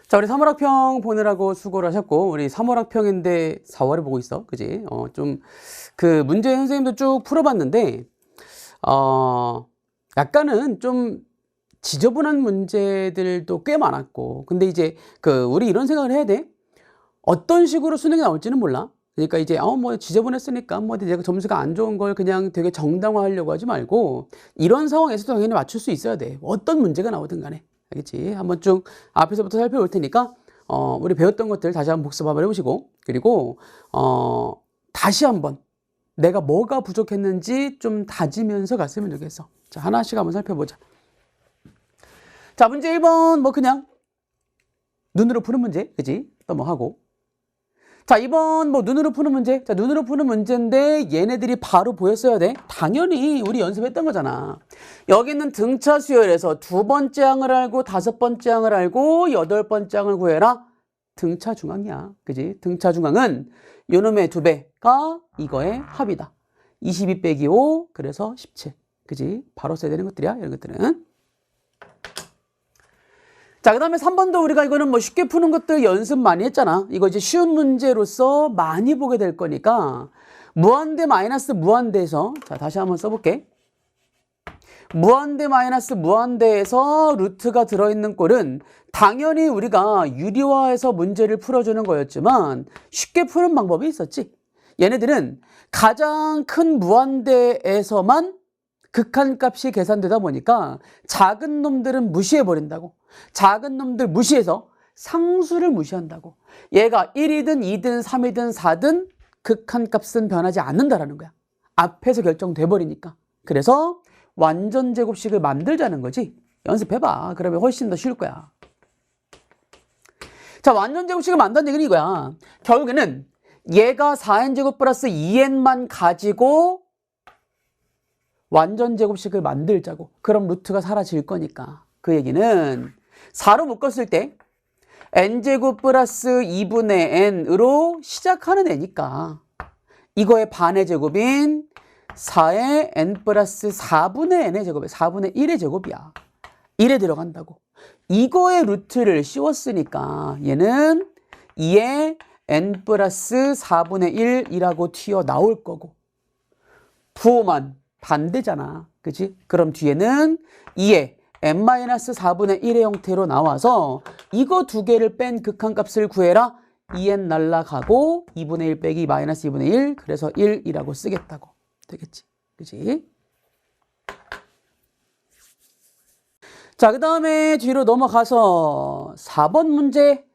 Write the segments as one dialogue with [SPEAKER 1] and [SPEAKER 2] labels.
[SPEAKER 1] 자, 우리 3월학평 보느라고 수고를 하셨고, 우리 3월학평인데 4월에 보고 있어. 그지? 그 문제 선생님도 쭉 풀어봤는데, 약간은 좀 지저분한 문제들도 꽤 많았고, 근데 이제 우리 이런 생각을 해야 돼. 어떤 식으로 수능이 나올지는 몰라. 그러니까 이제, 뭐 지저분했으니까, 뭐 내가 점수가 안 좋은 걸 그냥 되게 정당화하려고 하지 말고, 이런 상황에서도 당연히 맞출 수 있어야 돼. 어떤 문제가 나오든 간에. 알겠지? 한번 쭉 앞에서부터 살펴볼 테니까, 우리 배웠던 것들 다시 한번 복습 한번 해보시고, 그리고, 다시 한번 내가 뭐가 부족했는지 좀 다지면서 갔으면 좋겠어. 자, 하나씩 한번 살펴보자. 자, 문제 1번, 뭐 그냥 눈으로 푸는 문제, 그지? 넘어가고. 자, 2번 뭐 눈으로 푸는 문제. 자, 눈으로 푸는 문제인데 얘네들이 바로 보였어야 돼. 당연히 우리 연습했던 거잖아. 여기 있는 등차 수열에서 2번째 항을 알고 5번째 항을 알고 8번째 항을 구해라. 등차 중항이야. 그지? 등차 중항은 요놈의 2배가 이거의 합이다. 22 빼기 5, 그래서 17. 그지? 바로 써야 되는 것들이야. 이런 것들은. 자, 그 다음에 3번도 우리가 이거는 뭐 쉽게 푸는 것들 연습 많이 했잖아. 이거 이제 쉬운 문제로서 많이 보게 될 거니까 무한대 마이너스 무한대에서, 자, 다시 한번 써볼게. 무한대 마이너스 무한대에서 루트가 들어있는 꼴은 당연히 우리가 유리화해서 문제를 풀어주는 거였지만 쉽게 푸는 방법이 있었지. 얘네들은 가장 큰 무한대에서만 극한값이 계산되다 보니까 작은 놈들은 무시해버린다고. 작은 놈들 무시해서 상수를 무시한다고. 얘가 1이든 2든 3이든 4든 극한값은 변하지 않는다라는 거야. 앞에서 결정돼 버리니까. 그래서 완전 제곱식을 만들자는 거지. 연습해봐. 그러면 훨씬 더 쉬울 거야. 자, 완전 제곱식을 만든다는 얘기는 이거야. 결국에는 얘가 4n제곱 플러스 2n만 가지고 완전 제곱식을 만들자고. 그럼 루트가 사라질 거니까. 그 얘기는 4로 묶었을 때 n제곱 플러스 2분의 n으로 시작하는 애니까 이거의 반의 제곱인 4의 n 플러스 4분의 n의 제곱이야. 4분의 1의 제곱이야. 1에 들어간다고. 이거의 루트를 씌웠으니까 얘는 2의 n 플러스 4분의 1이라고 튀어나올 거고, 부호만 반대잖아. 그치? 그럼 뒤에는 2의 n-4분의 1의 형태로 나와서 이거 두 개를 뺀 극한값을 구해라. 2n 날라가고 2분의 1 빼기 마이너스 2분의 1, 그래서 1이라고 쓰겠다고. 되겠지? 그치? 자, 그 다음에 뒤로 넘어가서 4번 문제.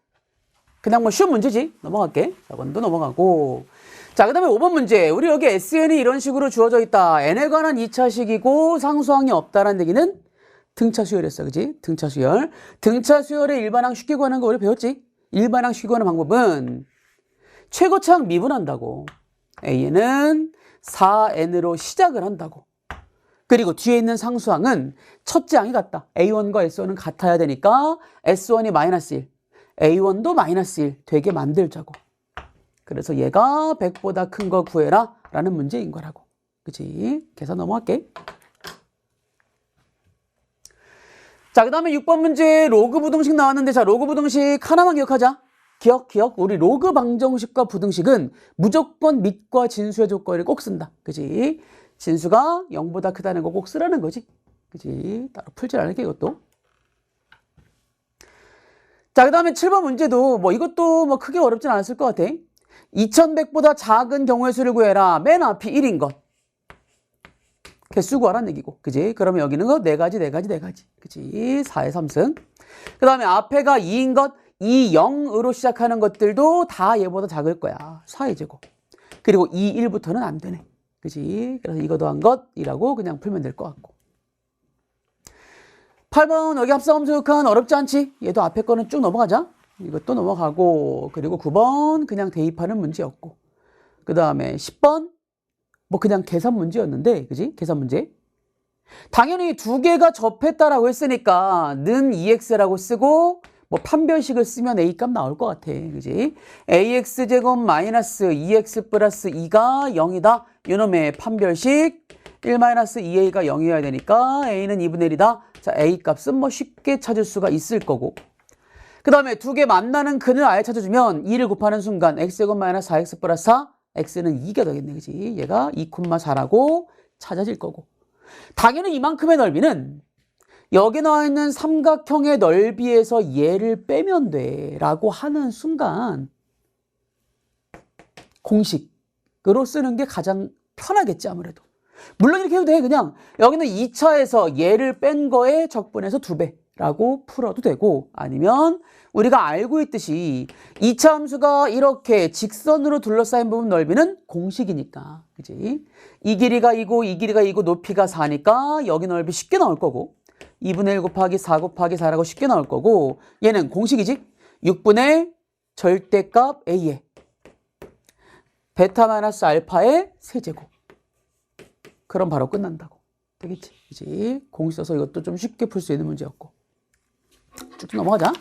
[SPEAKER 1] 그냥 뭐 쉬운 문제지. 넘어갈게. 4번도 넘어가고. 자, 그 다음에 5번 문제. 우리 여기 SN이 이런 식으로 주어져 있다. n에 관한 2차식이고 상수항이 없다라는 얘기는 등차 수열이었어. 그지? 등차 수열. 등차 수열의 일반항 쉽게 구하는 거 우리 배웠지? 일반항 쉽게 구하는 방법은 최고차항 미분한다고. A는 4n으로 시작을 한다고. 그리고 뒤에 있는 상수항은 첫째 항이 같다. A1과 S1은 같아야 되니까 S1이 마이너스 1, A1도 마이너스 1 되게 만들자고. 그래서 얘가 100보다 큰 거 구해라 라는 문제인 거라고. 그치? 계산 넘어갈게. 자, 그 다음에 6번 문제 로그 부등식 나왔는데, 자, 로그 부등식 하나만 기억하자. 기억. 우리 로그 방정식과 부등식은 무조건 밑과 진수의 조건을 꼭 쓴다. 그치? 진수가 0보다 크다는 거 꼭 쓰라는 거지. 그치? 따로 풀지 않을게, 이것도. 자, 그 다음에 7번 문제도 뭐 이것도 뭐 크게 어렵진 않았을 것 같아. 2100보다 작은 경우의 수를 구해라. 맨 앞이 1인 것. 개수 구하라는 얘기고. 그지? 그러면 여기는 거 4가지. 그지? 4의 3승. 그 다음에 앞에가 2인 것, 2, 0으로 시작하는 것들도 다 얘보다 작을 거야. 4의 제곱. 그리고 2, 1부터는 안 되네. 그지? 그래서 이거 더한 것이라고 그냥 풀면 될 것 같고. 8번 여기 합성함수 극한 어렵지 않지? 얘도 앞에 거는 쭉 넘어가자. 이것도 넘어가고, 그리고 9번 그냥 대입하는 문제였고, 그 다음에 10번 뭐 그냥 계산 문제였는데, 그지? 계산 문제. 당연히 두 개가 접했다라고 했으니까 는 2x라고 쓰고 뭐 판별식을 쓰면 a 값 나올 것 같아. 그지? ax제곱 마이너스 2x 플러스 2가 0이다. 이놈의 판별식 1-2a가 0이어야 되니까 a는 2분의 1이다. 자, a 값은 뭐 쉽게 찾을 수가 있을 거고, 그 다음에 두 개 만나는 근을 아예 찾아주면 2를 곱하는 순간 x제곱 마이너스 4x 플러스 4, x는 2가 되겠네. 그지? 얘가 2,4라고 찾아질 거고. 당연히 이만큼의 넓이는 여기 나와 있는 삼각형의 넓이에서 얘를 빼면 돼 라고 하는 순간 공식으로 쓰는 게 가장 편하겠지 아무래도. 물론 이렇게 해도 돼. 그냥 여기는 2차에서 얘를 뺀 거에 적분해서 2배라고 풀어도 되고, 아니면 우리가 알고 있듯이 2차 함수가 이렇게 직선으로 둘러싸인 부분 넓이는 공식이니까, 그지? 이 길이가 2고 이 길이가 2고 높이가 4니까 여기 넓이 쉽게 나올 거고, 2분의 1 곱하기 4 곱하기 4라고 쉽게 나올 거고, 얘는 공식이지? 6분의 절대값 a에 베타 마이너스 알파의 세제곱. 그럼 바로 끝난다고. 되겠지? 그지? 공식 써서 이것도 좀 쉽게 풀 수 있는 문제였고. 쭉쭉 넘어가자.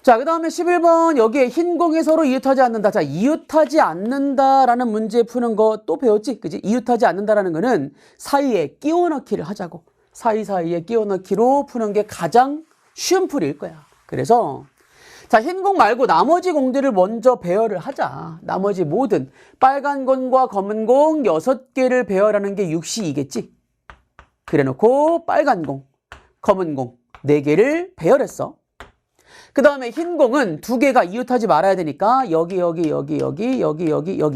[SPEAKER 1] 자, 그 다음에 11번 여기에 흰 공이 서로 이웃하지 않는다. 자, 이웃하지 않는다라는 문제 푸는 거 또 배웠지? 그지? 이웃하지 않는다라는 거는 사이에 끼워 넣기를 하자고. 사이사이에 끼워 넣기로 푸는 게 가장 쉬운 풀이일 거야. 그래서 자, 흰 공 말고 나머지 공들을 먼저 배열을 하자. 나머지 모든 빨간 공과 검은 공 6개를 배열하는 게 6시이겠지? 그래 놓고 빨간 공, 검은 공 4개를 배열했어. 그 다음에 흰 공은 2개가 이웃하지 말아야 되니까 여기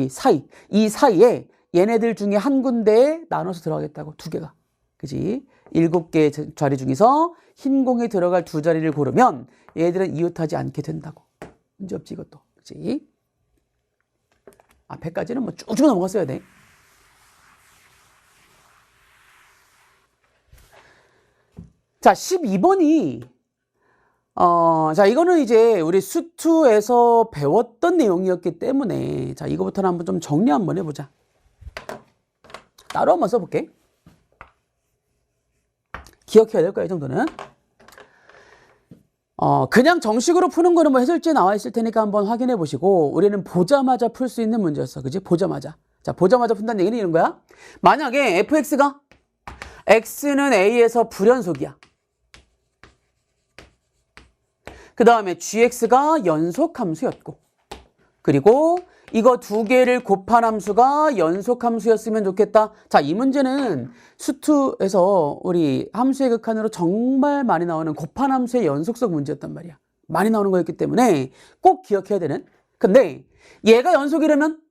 [SPEAKER 1] 사이, 이 사이에 얘네들 중에 한 군데에 나눠서 들어가겠다고. 2개가. 그지? 7개의 자리 중에서 흰 공에 들어갈 2자리를 고르면 얘들은 이웃하지 않게 된다고. 문제 없지 이것도. 그지? 앞에까지는 뭐 쭉쭉 넘어갔어야 돼. 자, 12번이 자, 이거는 이제 우리 수투에서 배웠던 내용이었기 때문에, 자, 이거부터는 한번 좀 정리 한번 해보자. 따로 한번 써볼게. 기억해야 될 거야, 이 정도는. 그냥 정식으로 푸는 거는 뭐 해설지에 나와 있을 테니까 한번 확인해 보시고, 우리는 보자마자 풀 수 있는 문제였어. 그지? 보자마자. 자, 보자마자 푼다는 얘기는 이런 거야. 만약에 fx가 x는 a에서 불연속이야. 그 다음에 gx가 연속함수였고, 그리고 이거 2개를 곱한 함수가 연속함수였으면 좋겠다. 자, 이 문제는 수투에서 우리 함수의 극한으로 정말 많이 나오는 곱한 함수의 연속성 문제였단 말이야. 많이 나오는 거였기 때문에 꼭 기억해야 되는. 근데 얘가 연속이라면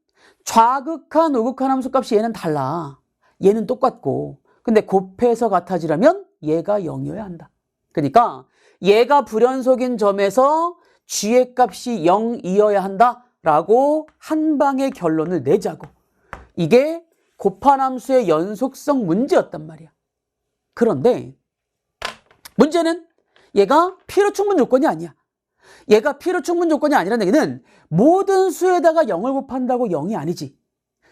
[SPEAKER 1] 좌극한, 우극한 함수값이 얘는 달라. 얘는 똑같고, 근데 곱해서 같아지려면 얘가 0이어야 한다. 그러니까 얘가 불연속인 점에서 g의 값이 0이어야 한다라고 한 방의 결론을 내자고. 이게 곱한 함수의 연속성 문제였단 말이야. 그런데 문제는 얘가 필요 충분 조건이 아니야. 얘가 필요 충분 조건이 아니라는 얘기는 모든 수에다가 0을 곱한다고 0이 아니지.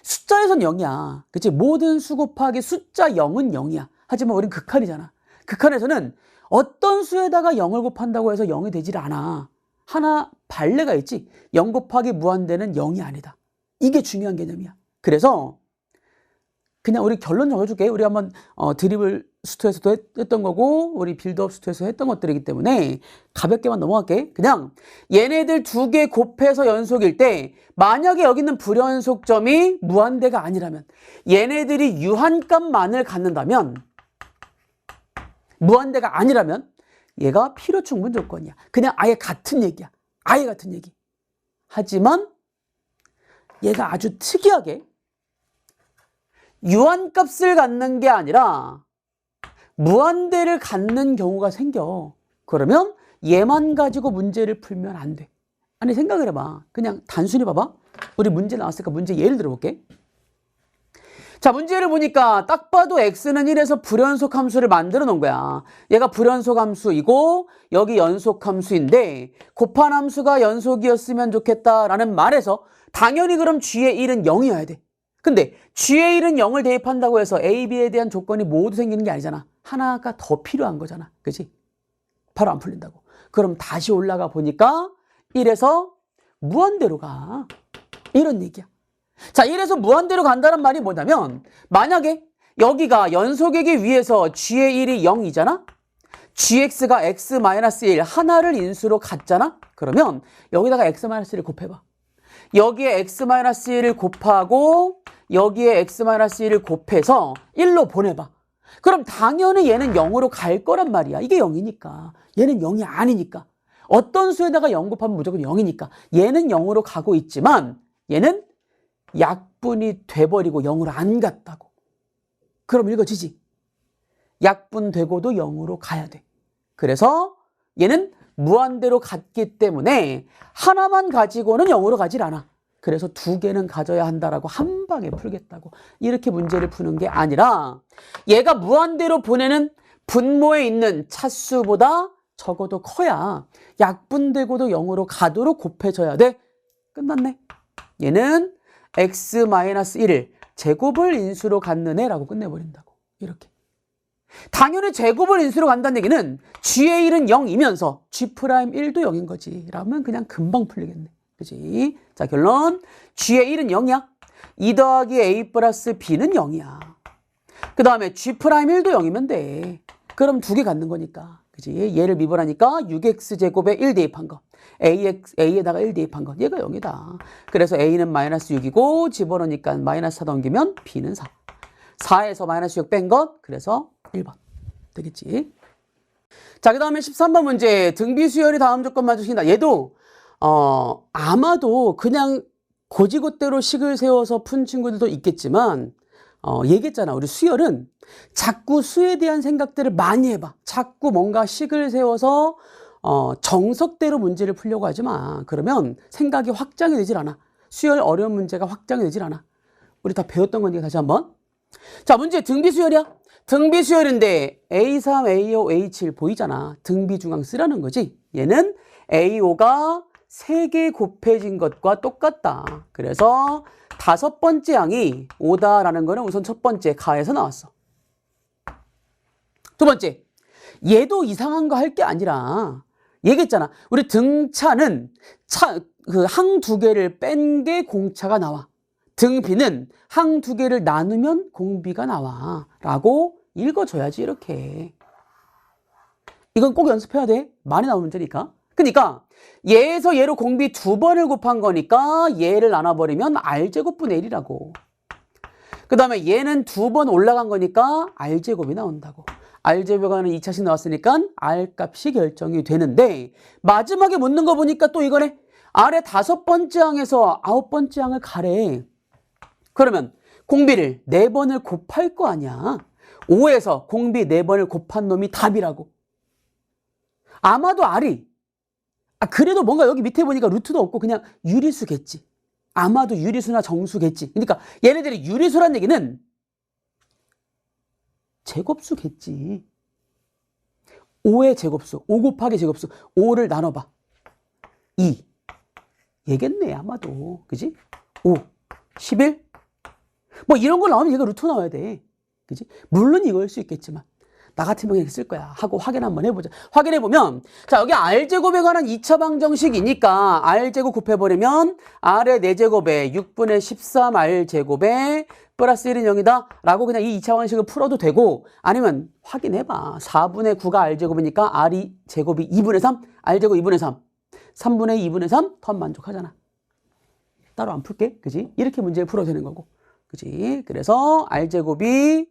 [SPEAKER 1] 숫자에선 0이야. 그치? 모든 수 곱하기 숫자 0은 0이야. 하지만 우린 극한이잖아. 극한에서는 어떤 수에다가 0을 곱한다고 해서 0이 되질 않아. 하나 발레가 있지. 0 곱하기 무한대는 0이 아니다. 이게 중요한 개념이야. 그래서 그냥 우리 결론 정해줄게. 우리 한번 드리블 수투에서도 했던 거고, 우리 빌드업 수투에서 했던 것들이기 때문에 가볍게만 넘어갈게. 그냥 얘네들 2개 곱해서 연속일 때 만약에 여기 있는 불연속점이 무한대가 아니라면, 얘네들이 유한값만을 갖는다면, 무한대가 아니라면 얘가 필요 충분 조건이야. 그냥 아예 같은 얘기야. 아예 같은 얘기. 하지만 얘가 아주 특이하게 유한값을 갖는 게 아니라 무한대를 갖는 경우가 생겨. 그러면 얘만 가지고 문제를 풀면 안 돼. 아니, 생각을 해봐. 그냥 단순히 봐봐. 우리 문제 나왔으니까 문제 예를 들어볼게. 자, 문제를 보니까 딱 봐도 x는 1에서 불연속 함수를 만들어 놓은 거야. 얘가 불연속 함수이고 여기 연속 함수인데 곱한 함수가 연속이었으면 좋겠다라는 말에서 당연히 그럼 g의 1은 0이어야 돼. 근데 g의 1은 0을 대입한다고 해서 a, b에 대한 조건이 모두 생기는 게 아니잖아. 하나가 더 필요한 거잖아. 그치? 바로 안 풀린다고. 그럼 다시 올라가 보니까 1에서 무한대로 가. 이런 얘기야. 자, 1에서 무한대로 간다는 말이 뭐냐면, 만약에 여기가 연속이기 위해서 g의 1이 0이잖아? gx가 x-1 하나를 인수로 갔잖아? 그러면 여기다가 x-1을 곱해봐. 여기에 x-1을 곱하고 여기에 x-1을 곱해서 1로 보내봐. 그럼 당연히 얘는 0으로 갈 거란 말이야. 이게 0이니까. 얘는 0이 아니니까. 어떤 수에다가 0 곱하면 무조건 0이니까. 얘는 0으로 가고 있지만 얘는 약분이 돼버리고 0으로 안 갔다고. 그럼 읽어지지? 약분되고도 0으로 가야 돼. 그래서 얘는 무한대로 갔기 때문에 하나만 가지고는 0으로 가질 않아. 그래서 두 개는 가져야 한다라고 한 방에 풀겠다고. 이렇게 문제를 푸는 게 아니라 얘가 무한대로 보내는 분모에 있는 차수보다 적어도 커야 약분되고도 0으로 가도록 곱해져야 돼. 끝났네. 얘는 x-1을 제곱을 인수로 갖는 애라고 끝내버린다고. 이렇게. 당연히 제곱을 인수로 간다는 얘기는 g의 1은 0이면서 g'1도 0인 거지. 라면 그냥 금방 풀리겠네. 그지? 자, 결론. g의 1은 0이야. 2 더하기 a 플러스 b는 0이야. 그 다음에 g'1도 0이면 돼. 그럼 두 개 갖는 거니까. 그지? 얘를 미분하니까 6x제곱에 1 대입한 거. a에다가 1 대입한 거. 얘가 0이다. 그래서 a는 마이너스 6이고 집어넣으니까 마이너스 4 넘기면 b는 4. 4에서 마이너스 6 뺀 것. 그래서 1번. 되겠지? 자, 그 다음에 13번 문제. 등비수열이 다음 조건만 주신다. 얘도 아마도 그냥 고지고대로 식을 세워서 푼 친구들도 있겠지만 얘기했잖아. 우리 수열은 자꾸 수에 대한 생각들을 많이 해봐. 자꾸 뭔가 식을 세워서 정석대로 문제를 풀려고 하지 마. 그러면 생각이 확장이 되질 않아. 수열 어려운 문제가 확장이 되질 않아. 우리 다 배웠던 거니까 다시 한번. 자, 문제 등비수열이야. 등비수열인데 A3, A5, A7 보이잖아. 등비중앙 쓰라는 거지. 얘는 A5가 3개 곱해진 것과 똑같다. 그래서 5번째 항이 5다라는 거는 우선 첫 번째 가에서 나왔어. 두 번째, 얘도 이상한 거 할 게 아니라 얘기했잖아. 우리 등차는 항 두 개를 뺀 게 공차가 나와. 등비는 항 두 개를 나누면 공비가 나와. 라고 읽어줘야지 이렇게. 이건 꼭 연습해야 돼. 많이 나오는 문제니까. 그러니까 얘에서 얘로 공비 2번을 곱한 거니까 얘를 나눠버리면 r제곱분의 1이라고. 그 다음에 얘는 2번 올라간 거니까 r제곱이 나온다고. r제곱하는 2차식 나왔으니까 r값이 결정이 되는데 마지막에 묻는 거 보니까 또 이거네. 아래 5번째 항에서 9번째 항을 가래. 그러면 공비를 4번을 곱할 거 아니야. 5에서 공비 4번을 곱한 놈이 답이라고. 아마도 r이 그래도 뭔가 여기 밑에 보니까 루트도 없고 그냥 유리수겠지. 아마도 유리수나 정수겠지. 그러니까 얘네들이 유리수란 얘기는 제곱수겠지. 5의 제곱수, 5 곱하기 제곱수, 5를 나눠봐. 2. 얘겠네, 아마도. 그지? 5, 11. 뭐 이런 걸 나오면 얘가 루트 나와야 돼. 그지? 물론 이거일 수 있겠지만. 나 같으면 이렇게 쓸 거야 하고 확인 한번 해보자. 확인해보면 자 여기 r제곱에 관한 2차 방정식이니까 r제곱 곱해버리면 r의 4제곱에 6분의 13 r제곱에 플러스 1은 0이다 라고 그냥 이 2차 방정식을 풀어도 되고 아니면 확인해봐. 4분의 9가 r제곱이니까 r이 제곱이 2분의 3 r제곱 2분의 3 3분의 2분의 3 턴 만족하잖아. 따로 안 풀게. 그지? 이렇게 문제를 풀어도 되는 거고. 그지? 그래서 r제곱이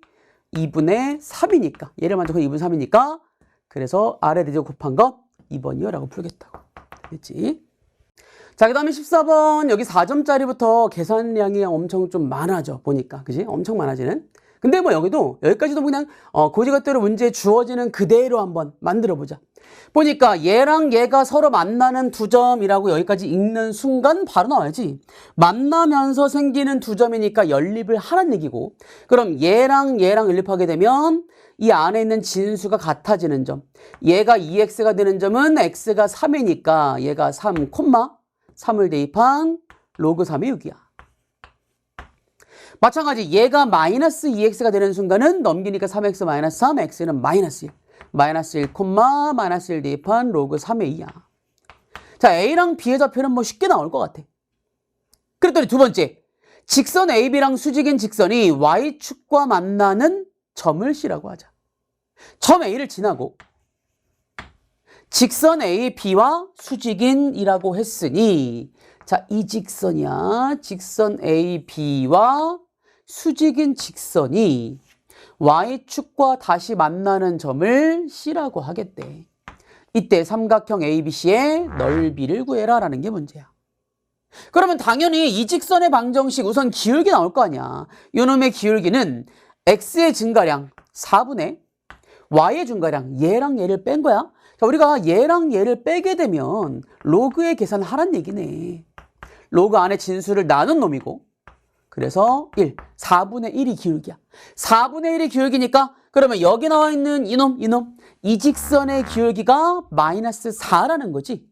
[SPEAKER 1] 2분의 3이니까 얘를 만족한 2분의 3이니까 그래서 r에 4제곱 곱한 거 2번이요 라고 풀겠다고. 됐지? 자, 그 다음에 14번 여기 4점짜리부터 계산량이 엄청 좀 많아져 보니까. 그지? 엄청 많아지는. 근데 뭐 여기까지도 그냥 고지것대로 문제 주어지는 그대로 한번 만들어 보자. 보니까 얘랑 얘가 서로 만나는 두 점이라고 여기까지 읽는 순간 바로 나와야지. 만나면서 생기는 두 점이니까 연립을 하란 얘기고 그럼 얘랑 연립하게 되면 이 안에 있는 진수가 같아지는 점. 얘가 2x가 되는 점은 x가 3이니까 얘가 3, 3을 대입한 로그 3이 6이야. 마찬가지 얘가 마이너스 2x가 되는 순간은 넘기니까 3x 마이너스 3, x는 마이너스 1. 마이너스 1, 마이너스 1 대입한 로그 3의 2야. 자, A랑 B의 좌표는 뭐 쉽게 나올 것 같아. 그랬더니 두 번째. 직선 AB랑 수직인 직선이 Y축과 만나는 점을 C라고 하자. 점 A를 지나고 직선 AB와 수직인이라고 했으니 자, 이 직선이야. 직선 AB와 수직인 직선이 Y축과 다시 만나는 점을 C라고 하겠대. 이때 삼각형 ABC의 넓이를 구해라 라는 게 문제야. 그러면 당연히 이 직선의 방정식 우선 기울기 나올 거 아니야. 요놈의 기울기는 X의 증가량 4분의 Y의 증가량 얘랑 얘를 뺀 거야. 자, 우리가 얘랑 얘를 빼게 되면 로그의 계산하란 얘기네. 로그 안에 진수를 나눈 놈이고 그래서 1, 4분의 1이 기울기야. 4분의 1이 기울기니까 그러면 여기 나와 있는 이놈 이 직선의 기울기가 마이너스 4라는 거지.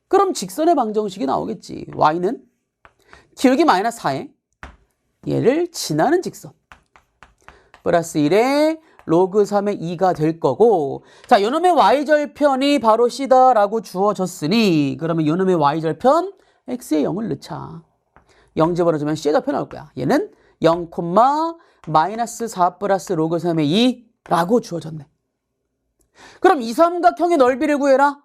[SPEAKER 1] 그럼 직선의 방정식이 나오겠지. Y는 기울기 마이너스 4에 얘를 지나는 직선 플러스 1에 로그 3의 2가 될 거고 자, 요놈의 Y절편이 바로 C다라고 주어졌으니 그러면 요놈의 Y절편 X에 0을 넣자. 0 집어넣으면 C의 좌표 나올 거야. 얘는 0, 마이너스 4 플러스 로그 3의 2라고 주어졌네. 그럼 이 삼각형의 넓이를 구해라.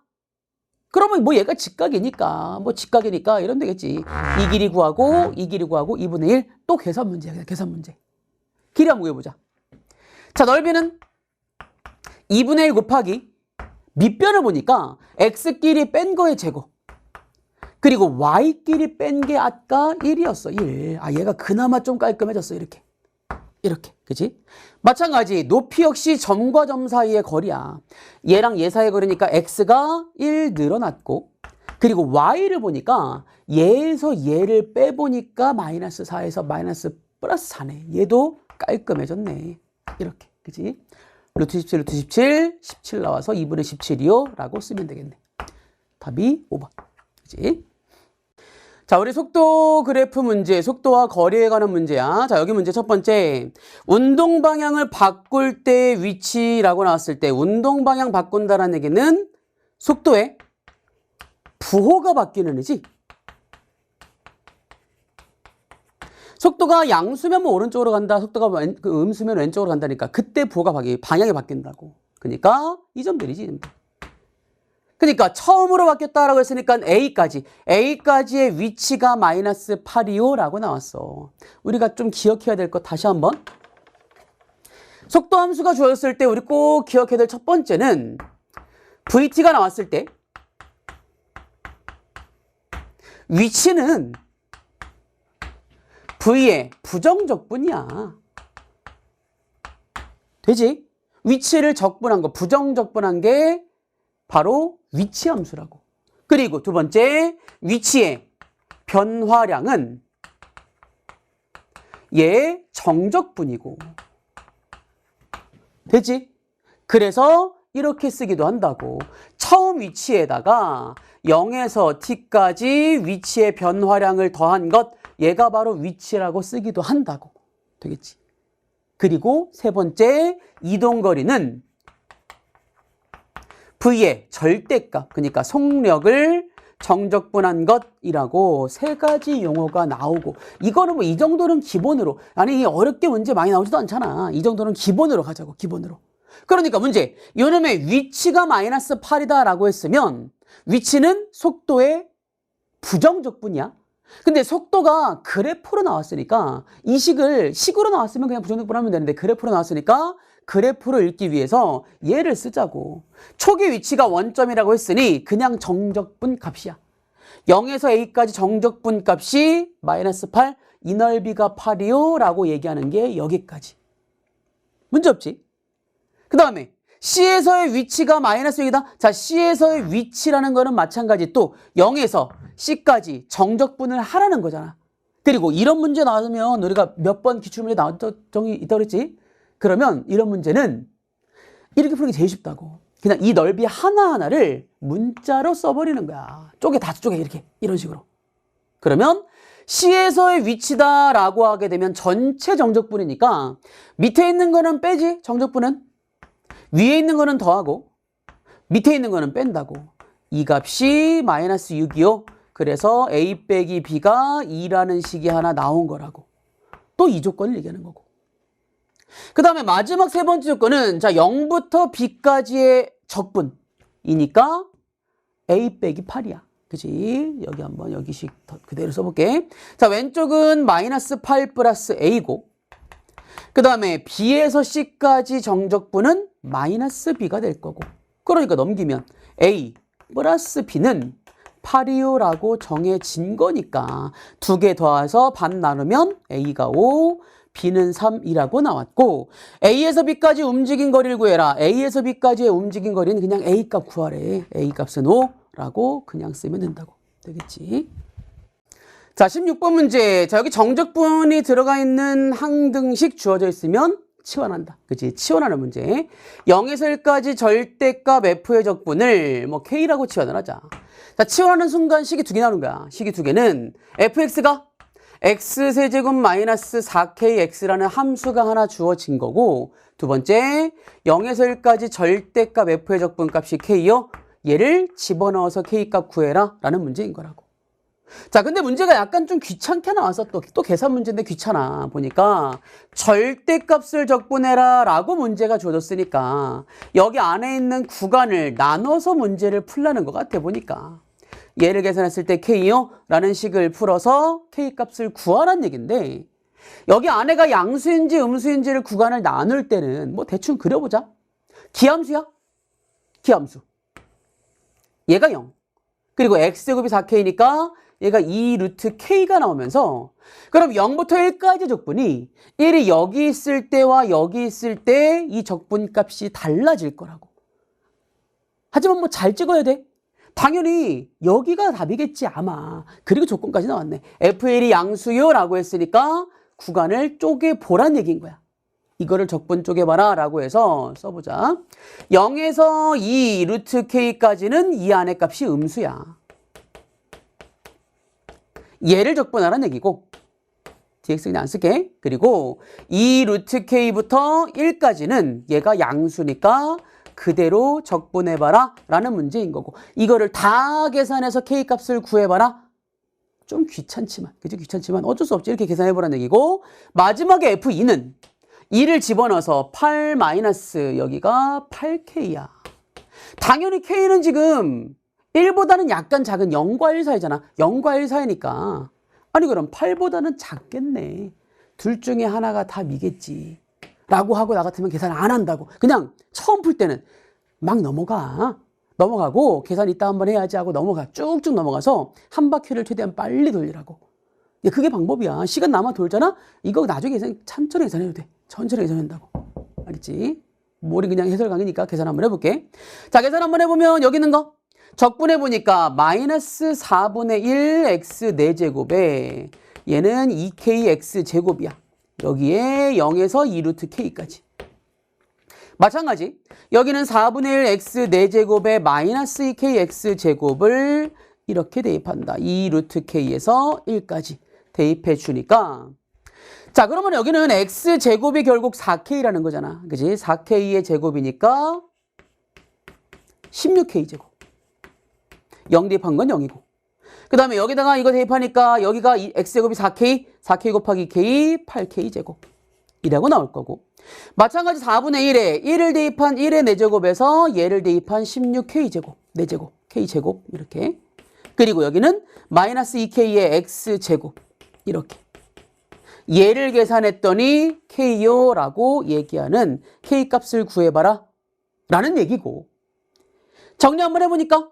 [SPEAKER 1] 그러면 뭐 얘가 직각이니까 이러면 되겠지. 이 길이 구하고 이 길이 구하고 2분의 1 또 계산 문제야. 그냥 계산 문제. 길이 한번 구해보자. 자, 넓이는 2분의 1 곱하기 밑변을 보니까 x끼리 뺀 거의 제곱 그리고 y끼리 뺀 게 아까 1이었어. 1. 아, 얘가 그나마 좀 깔끔해졌어. 이렇게. 그치? 마찬가지 높이 역시 점과 점 사이의 거리야. 얘랑 얘 사이의 거리니까 x가 1 늘어났고 그리고 y를 보니까 얘에서 얘를 빼보니까 마이너스 4에서 마이너스 플러스 4네. 얘도 깔끔해졌네. 이렇게. 그치? 루트 17, 루트 17, 17 나와서 2분의 17이요. 라고 쓰면 되겠네. 답이 5번. 그치? 자, 우리 속도 그래프 문제, 속도와 거리에 관한 문제야. 자, 여기 문제 첫 번째. 운동 방향을 바꿀 때 위치라고 나왔을 때 운동 방향 바꾼다는 얘기는 속도의 부호가 바뀌는 의지. 속도가 양수면 뭐 오른쪽으로 간다. 속도가 음수면 왼쪽으로 간다니까. 그때 부호가 방향이 바뀐다고. 그러니까 이 점들이지. 이 점들. 그러니까 처음으로 바뀌었다라고 했으니까 A까지의 위치가 마이너스 8이요 라고 나왔어. 우리가 좀 기억해야 될 것 다시 한번. 속도 함수가 주어졌을 때 우리 꼭 기억해야 될 첫 번째는 VT가 나왔을 때 위치는 V의 부정적분이야. 되지? 위치를 적분한 거, 부정적분한 게 바로 위치 함수라고. 그리고 두 번째, 위치의 변화량은 얘의 정적분이고. 되지? 그래서 이렇게 쓰기도 한다고. 처음 위치에다가 0에서 t까지 위치의 변화량을 더한 것, 얘가 바로 위치라고 쓰기도 한다고. 되겠지? 그리고 세 번째, 이동거리는 V의 절대값, 그러니까 속력을 정적분한 것이라고 세 가지 용어가 나오고, 이거는 뭐 이 정도는 기본으로, 아니 어렵게 문제 많이 나오지도 않잖아. 이 정도는 기본으로 가자고, 기본으로. 그러니까 문제, 요놈의 위치가 마이너스 8이다 라고 했으면 위치는 속도의 부정적분이야. 근데 속도가 그래프로 나왔으니까 이 식으로 나왔으면 그냥 부정적분 하면 되는데 그래프로 나왔으니까 그래프를 읽기 위해서 얘를 쓰자고. 초기 위치가 원점이라고 했으니 그냥 정적분 값이야. 0에서 A까지 정적분 값이 마이너스 8, 이 넓이가 8이요 라고 얘기하는 게 여기까지. 문제 없지? 그 다음에 C에서의 위치가 마이너스 6이다. 자, C에서의 위치라는 거는 마찬가지 또 0에서 C까지 정적분을 하라는 거잖아. 그리고 이런 문제 나오면 우리가 몇 번 기출문제 나온 적이 있다고 그랬지? 그러면 이런 문제는 이렇게 푸는 게 제일 쉽다고. 그냥 이 넓이 하나하나를 문자로 써버리는 거야. 다 쪼개 이렇게 이런 식으로. 그러면 C에서의 위치다라고 하게 되면 전체 정적분이니까 밑에 있는 거는 빼지, 정적분은. 위에 있는 거는 더하고 밑에 있는 거는 뺀다고. 이 값이 마이너스 6이요. 그래서 A 빼기 B가 2라는 식이 하나 나온 거라고. 또 이 조건을 얘기하는 거고. 그 다음에 마지막 세 번째 조건은 자 0부터 B까지의 적분. 2니까 A 빼기 8이야. 그지? 여기 한번 여기식 그대로 써볼게. 자, 왼쪽은 마이너스 8 플러스 A고, 그 다음에 B에서 C까지 정적분은 마이너스 B가 될 거고, 그러니까 넘기면 A 플러스 B는 8이요라고 정해진 거니까 두 개 더해서 반 나누면 A가 5, B는 3이라고 나왔고, A에서 B까지 움직인 거리를 구해라. A에서 B까지의 움직인 거리는 그냥 A 값 구하래. A 값은 5라고 그냥 쓰면 된다고. 되겠지? 자, 16번 문제. 자, 여기 정적분이 들어가 있는 항등식 주어져 있으면 치환한다. 그치? 치환하는 문제. 0에서 1까지 절대값 F의 적분을 뭐 K라고 치환을 하자. 자, 치환하는 순간 식이 두 개 나오는 거야. 식이 두 개는 fx가 x세제곱 마이너스 4kx라는 함수가 하나 주어진 거고, 두 번째 0에서 1까지 절대값 f의 적분값이 k요. 얘를 집어넣어서 k값 구해라 라는 문제인 거라고. 자, 근데 문제가 약간 좀 귀찮게 나와서 또 계산 문제인데 귀찮아. 보니까 절대값을 적분해라 라고 문제가 주어졌으니까 여기 안에 있는 구간을 나눠서 문제를 풀라는 것 같아 보니까. 얘를 계산했을 때 k요 라는 식을 풀어서 k값을 구하라는 얘기인데, 여기 안에가 양수인지 음수인지를 구간을 나눌 때는 뭐 대충 그려보자. 기함수야. 기함수. 얘가 0. 그리고 x제곱이 4k니까 얘가 2 루트 k가 나오면서, 그럼 0부터 1까지 적분이 1이 여기 있을 때와 여기 있을 때 이 적분값이 달라질 거라고. 하지만 뭐 잘 찍어야 돼. 당연히 여기가 답이겠지 아마. 그리고 조건까지 나왔네. F1이 양수요 라고 했으니까 구간을 쪼개보란 얘기인 거야. 이거를 적분 쪼개봐라 라고 해서 써보자. 0에서 2 루트 k까지는 이 안의 값이 음수야. 얘를 적분하라는 얘기고, dx 그냥 안 쓸게. 그리고 2 루트 k부터 1까지는 얘가 양수니까 그대로 적분해봐라 라는 문제인 거고, 이거를 다 계산해서 k값을 구해봐라. 좀 귀찮지만, 그죠? 귀찮지만 어쩔 수 없지. 이렇게 계산해보라는 얘기고, 마지막에 f2는 2를 집어넣어서 8 마이너스 여기가 8k야. 당연히 k는 지금 1보다는 약간 작은 0과 1 사이잖아. 0과 1 사이니까. 아니 그럼 8보다는 작겠네. 둘 중에 하나가 답이겠지. 라고 하고 나 같으면 계산 안 한다고. 그냥 처음 풀 때는 막 넘어가고 계산 이따 한번 해야지 하고 넘어가. 쭉쭉 넘어가서 한 바퀴를 최대한 빨리 돌리라고. 그게 방법이야. 시간 남아 돌잖아? 이거 나중에 천천히 계산해도 돼. 천천히 계산한다고. 알겠지? 머리 그냥 해설 강의니까 계산 한번 해볼게. 자, 계산 한번 해보면 여기 있는 거 적분해보니까 마이너스 4분의 1 x 4제곱에 얘는 2k x 제곱이야. 여기에 0에서 2 루트 k까지. 마찬가지. 여기는 4분의 1 x 4제곱에 마이너스 2k x 제곱을 이렇게 대입한다. 2 루트 k에서 1까지 대입해 주니까, 자, 그러면 여기는 x 제곱이 결국 4k라는 거잖아. 그지? 4k의 제곱이니까 16k 제곱. 0 대입한 건 0이고. 그 다음에 여기다가 이거 대입하니까 여기가 x제곱이 4k, 4k 곱하기 k, 8k 제곱. 이라고 나올 거고. 마찬가지 4분의 1에 1을 대입한 1의 4제곱에서 얘를 대입한 16k 제곱. 4제곱, k 제곱. 이렇게. 그리고 여기는 마이너스 2k의 x 제곱. 이렇게. 얘를 계산했더니 k요 라고 얘기하는 k 값을 구해봐라 라는 얘기고. 정리 한번 해보니까,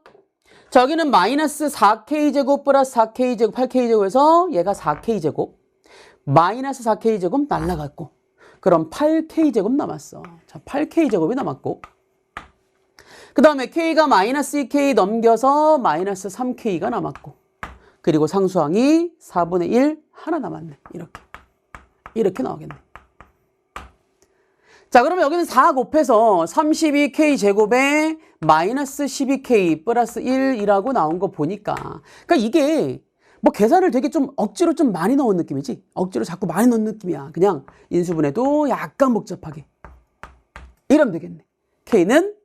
[SPEAKER 1] 자, 여기는 마이너스 4k제곱 플러스 4k제곱, 8k제곱에서 얘가 4k제곱, 마이너스 4k제곱 날라갔고, 그럼 8k제곱 남았어. 자, 8k제곱이 남았고, 그 다음에 k가 마이너스 2k 넘겨서 마이너스 3k가 남았고, 그리고 상수항이 4분의 1 하나 남았네. 이렇게 나오겠네. 자, 그러면 여기는 4 곱해서 32k 제곱에 마이너스 12k 플러스 1이라고 나온 거 보니까, 그러니까 이게 뭐 계산을 되게 좀 억지로 좀 많이 넣은 느낌이지. 억지로 자꾸 많이 넣은 느낌이야. 그냥 인수분해도 약간 복잡하게. 이러면 되겠네. k는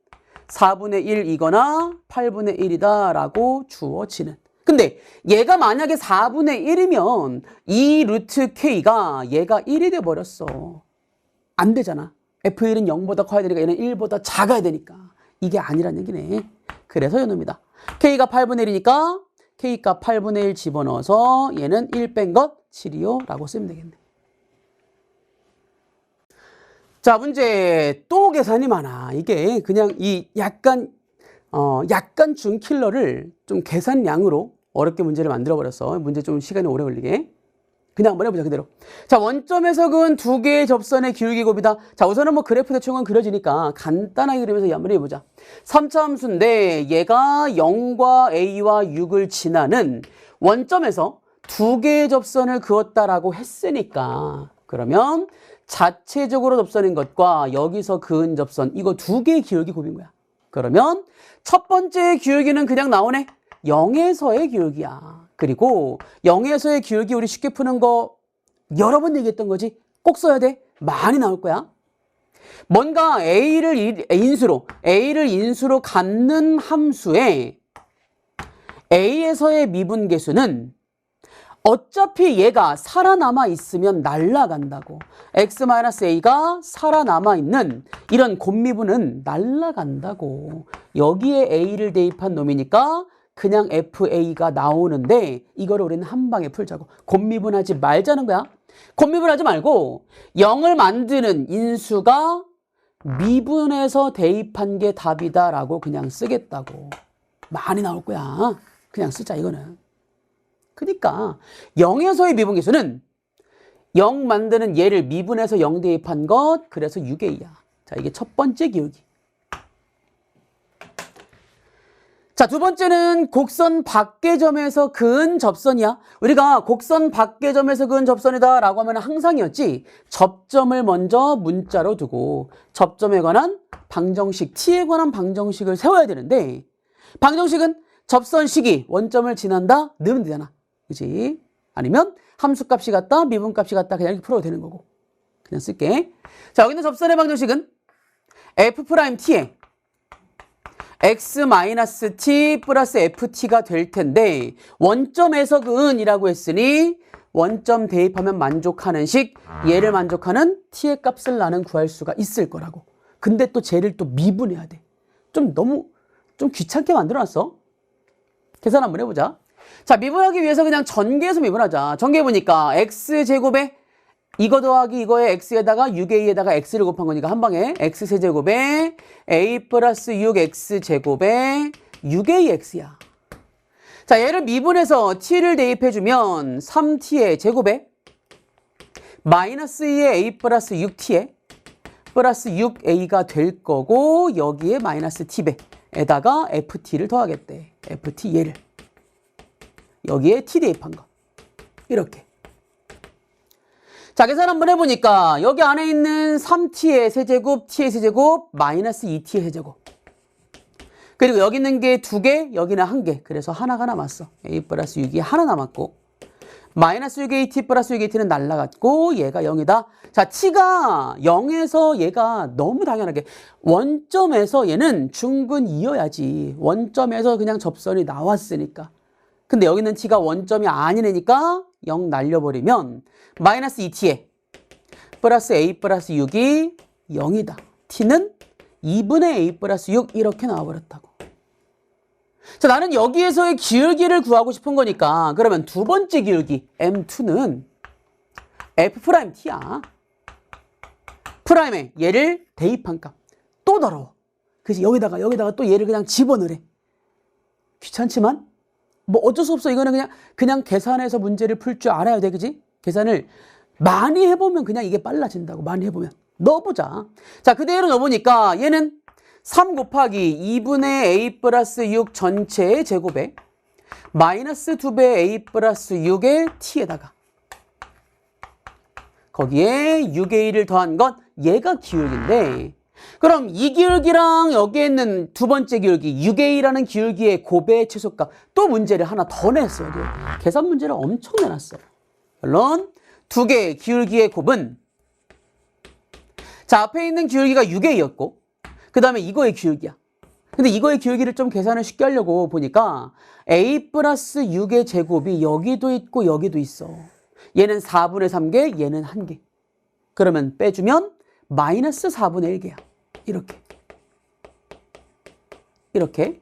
[SPEAKER 1] 4분의 1이거나 8분의 1이다 라고 주어지는. 근데 얘가 만약에 4분의 1이면 2 루트 k가 얘가 1이 돼버렸어. 안 되잖아. F1은 0보다 커야 되니까 얘는 1보다 작아야 되니까. 이게 아니란 얘기네. 그래서 요놈이다. K가 8분의 1이니까 K값 8분의 1 집어넣어서 얘는 1 뺀 것 7이요 라고 쓰면 되겠네. 자, 문제 또 계산이 많아. 이게 그냥 이 약간 준킬러를 좀 계산량으로 어렵게 문제를 만들어버렸어. 문제 좀 시간이 오래 걸리게. 그냥 한번 해보자, 그대로. 자, 원점에서 그은 두 개의 접선의 기울기 곱이다. 자, 우선은 뭐 그래프 대충은 그려지니까 간단하게 그리면서 한번 해보자. 3차 함수인데 얘가 0과 A와 6을 지나는 원점에서 두 개의 접선을 그었다라고 했으니까 그러면 자체적으로 접선인 것과 여기서 그은 접선 이거 두 개의 기울기 곱인 거야. 그러면 첫 번째 기울기는 그냥 나오네. 0에서의 기울기야. 그리고 0에서의 기울기 우리 쉽게 푸는 거 여러 번 얘기했던 거지. 꼭 써야 돼. 많이 나올 거야. 뭔가 A를 인수로 갖는 함수에 A에서의 미분계수는 어차피 얘가 살아남아 있으면 날아간다고. X-A가 살아남아 있는 이런 곱미분은 날아간다고. 여기에 A를 대입한 놈이니까 그냥 FA가 나오는데 이거를 우리는 한 방에 풀자고. 곱미분하지 말자는 거야. 곱미분하지 말고 0을 만드는 인수가 미분해서 대입한 게 답이다라고 그냥 쓰겠다고. 많이 나올 거야. 그냥 쓰자 이거는. 그러니까 0에서의 미분계수는 0 만드는 얘를 미분해서 0 대입한 것, 그래서 6A야. 자, 이게 첫 번째 기울기. 자, 두 번째는 곡선 밖의 점에서 그은 접선이야. 우리가 곡선 밖의 점에서 그은 접선이다 라고 하면 항상이었지. 접점을 먼저 문자로 두고 접점에 관한 방정식, t에 관한 방정식을 세워야 되는데 방정식은 접선 시기, 원점을 지난다 넣으면 되잖아. 그치? 아니면 함수값이 같다, 미분값이 같다 그냥 이렇게 풀어도 되는 거고. 그냥 쓸게. 자, 여기 있는 접선의 방정식은 F'T에 X-T 플러스 FT가 될 텐데 원점에서 그은이라고 했으니 원점 대입하면 만족하는 식, 얘를 만족하는 t의 값을 나는 구할 수가 있을 거라고. 근데 또 쟤를 또 미분해야 돼. 너무 귀찮게 만들어놨어. 계산 한번 해보자. 자, 미분하기 위해서 그냥 전개해서 미분하자. 전개해보니까 x제곱에 이거 더하기 이거에 x에다가 6a에다가 x를 곱한 거니까 한 방에 x세제곱에 a 플러스 6x제곱에 6ax야. 자, 얘를 미분해서 t를 대입해주면 3t의 제곱에 마이너스 2의 a 플러스 6t에 플러스 6a가 될 거고 여기에 마이너스 t배에다가 ft를 더하겠대. ft 얘를. 여기에 t 대입한 거. 이렇게. 자, 계산 한번 해보니까 여기 안에 있는 3t의 세제곱, t의 세제곱, 마이너스 2t의 세제곱. 그리고 여기 있는 게 2개, 여기는 1개. 그래서 하나가 남았어. a 플러스 6이 하나 남았고 마이너스 6a t 플러스 6a t는 날라갔고 얘가 0이다. 자, t가 0에서 얘가 너무 당연하게 원점에서 얘는 중근 2여야지. 원점에서 그냥 접선이 나왔으니까. 근데 여기 있는 t가 원점이 아닌 애니까 0 날려버리면 마이너스 2t에 플러스 a 플러스 6이 0이다. t는 2분의 a 플러스 6 이렇게 나와버렸다고. 자, 나는 여기에서의 기울기를 구하고 싶은 거니까 그러면 두 번째 기울기 M2는 F'T야. 프라임에 얘를 대입한 값. 또 더러워. 그래서 여기다가 또 얘를 그냥 집어넣으래. 귀찮지만 뭐 어쩔 수 없어. 이거는 그냥 계산해서 문제를 풀 줄 알아야 돼. 그지? 계산을 많이 해보면 그냥 이게 빨라진다고. 많이 해보면. 넣어보자. 자, 그대로 넣어보니까 얘는 3 곱하기 2분의 a 플러스 6 전체의 제곱에 마이너스 2배 a 플러스 6의 t에다가 거기에 6a를 더한 건 얘가 기울기인데 그럼 이 기울기랑 여기에 있는 두 번째 기울기 6a라는 기울기의 곱의 최소값 또 문제를 하나 더 냈어. 여기 계산 문제를 엄청 내놨어. 물론 두 개의 기울기의 곱은 자, 앞에 있는 기울기가 6a였고 그 다음에 이거의 기울기야. 근데 이거의 기울기를 좀 계산을 쉽게 하려고 보니까 a 플러스 6의 제곱이 여기도 있고 여기도 있어. 얘는 4분의 3개, 얘는 1개. 그러면 빼주면 마이너스 4분의 1개야. 이렇게.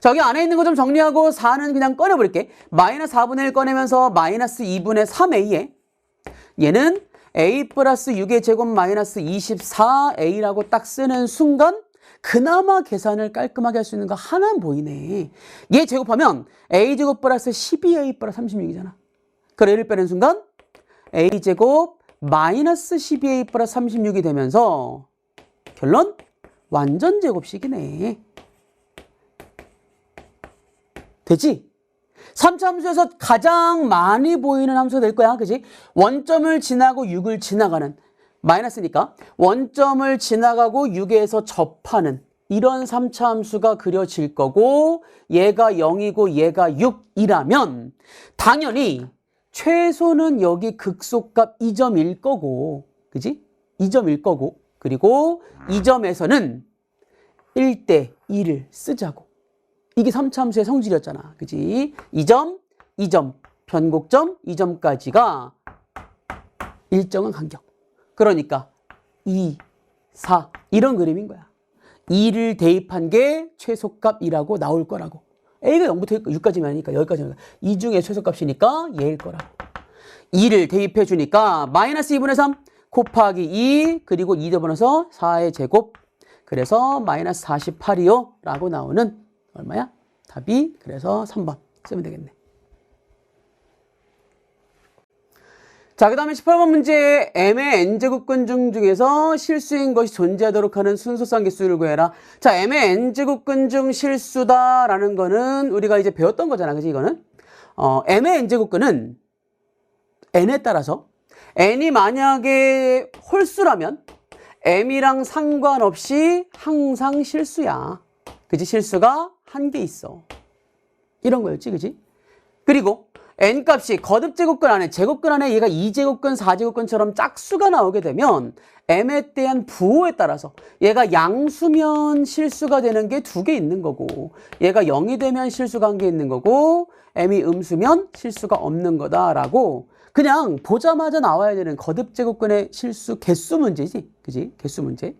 [SPEAKER 1] 저기 안에 있는 거 좀 정리하고 4는 그냥 꺼내버릴게. 마이너스 4분의 1 꺼내면서 마이너스 2분의 3a에 얘는 a 플러스 6의 제곱 마이너스 24a라고 딱 쓰는 순간 그나마 계산을 깔끔하게 할 수 있는 거 하나 보이네. 얘 제곱하면 a제곱 플러스 12a 플러스 36이잖아. 그래 얘를 빼는 순간 a제곱 마이너스 12a 플러스 36이 되면서 결론 완전 제곱식이네. 되지? 3차 함수에서 가장 많이 보이는 함수가 될 거야. 그지? 원점을 지나고 6을 지나가는 마이너스니까 원점을 지나가고 6에서 접하는 이런 3차 함수가 그려질 거고 얘가 0이고 얘가 6이라면 당연히 최소는 여기 극소값 2점일 거고 그지? 2점일 거고 그리고 2점에서는 1대 2를 쓰자고. 이게 3차 함수의 성질이었잖아. 그지? 2점, 2점, 변곡점, 2점까지가 일정한 간격. 그러니까 2, 4 이런 그림인 거야. 2를 대입한 게 최소값이라고 나올 거라고. A가 0부터 6까지만 하니까 여기까지는 2 중에 최소값이니까 얘일 거라고. 2를 대입해 주니까 마이너스 2분의 3 곱하기 2 그리고 2 더불어서 4의 제곱 그래서 마이너스 48이요 라고 나오는 얼마야? 답이 그래서 3번 쓰면 되겠네. 자, 그 다음에 18번 문제 m의 n제곱근중 중에서 실수인 것이 존재하도록 하는 순서상 개수를 구해라. 자, m의 n제곱근 중 실수다라는 거는 우리가 이제 배웠던 거잖아. 그치 이거는? m의 n제곱근은 n에 따라서 n이 만약에 홀수라면 m이랑 상관없이 항상 실수야. 그치? 실수가 한 개 있어. 이런 거였지, 그치? 그리고 n값이 거듭제곱근 안에 제곱근 안에 얘가 2제곱근, 4제곱근처럼 짝수가 나오게 되면 m에 대한 부호에 따라서 얘가 양수면 실수가 되는 게 2개 있는 거고 얘가 0이 되면 실수가 1개 있는 거고 m이 음수면 실수가 없는 거다라고 그냥 보자마자 나와야 되는 거듭제곱근의 실수 개수 문제지, 그치? 개수 문제.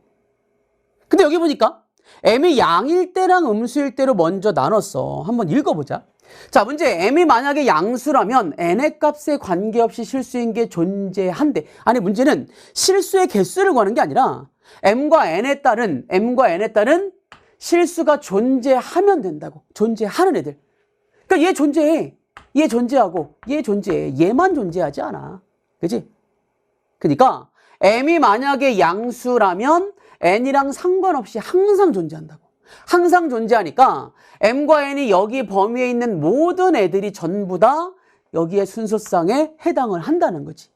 [SPEAKER 1] 근데 여기 보니까 m이 양일 때랑 음수일 때로 먼저 나눴어. 한번 읽어보자. 자, 문제 m이 만약에 양수라면 n의 값에 관계없이 실수인 게 존재한대. 아니 문제는 실수의 개수를 구하는 게 아니라 m과 n에 따른 실수가 존재하면 된다고. 존재하는 애들. 그러니까 얘 존재해. 얘 존재하고 얘 존재해. 얘만 존재하지 않아. 그치? 그러니까 m이 만약에 양수라면 n이랑 상관없이 항상 존재한다고. 항상 존재하니까 m과 n이 여기 범위에 있는 모든 애들이 전부 다 여기에 순서상에 해당을 한다는 거지.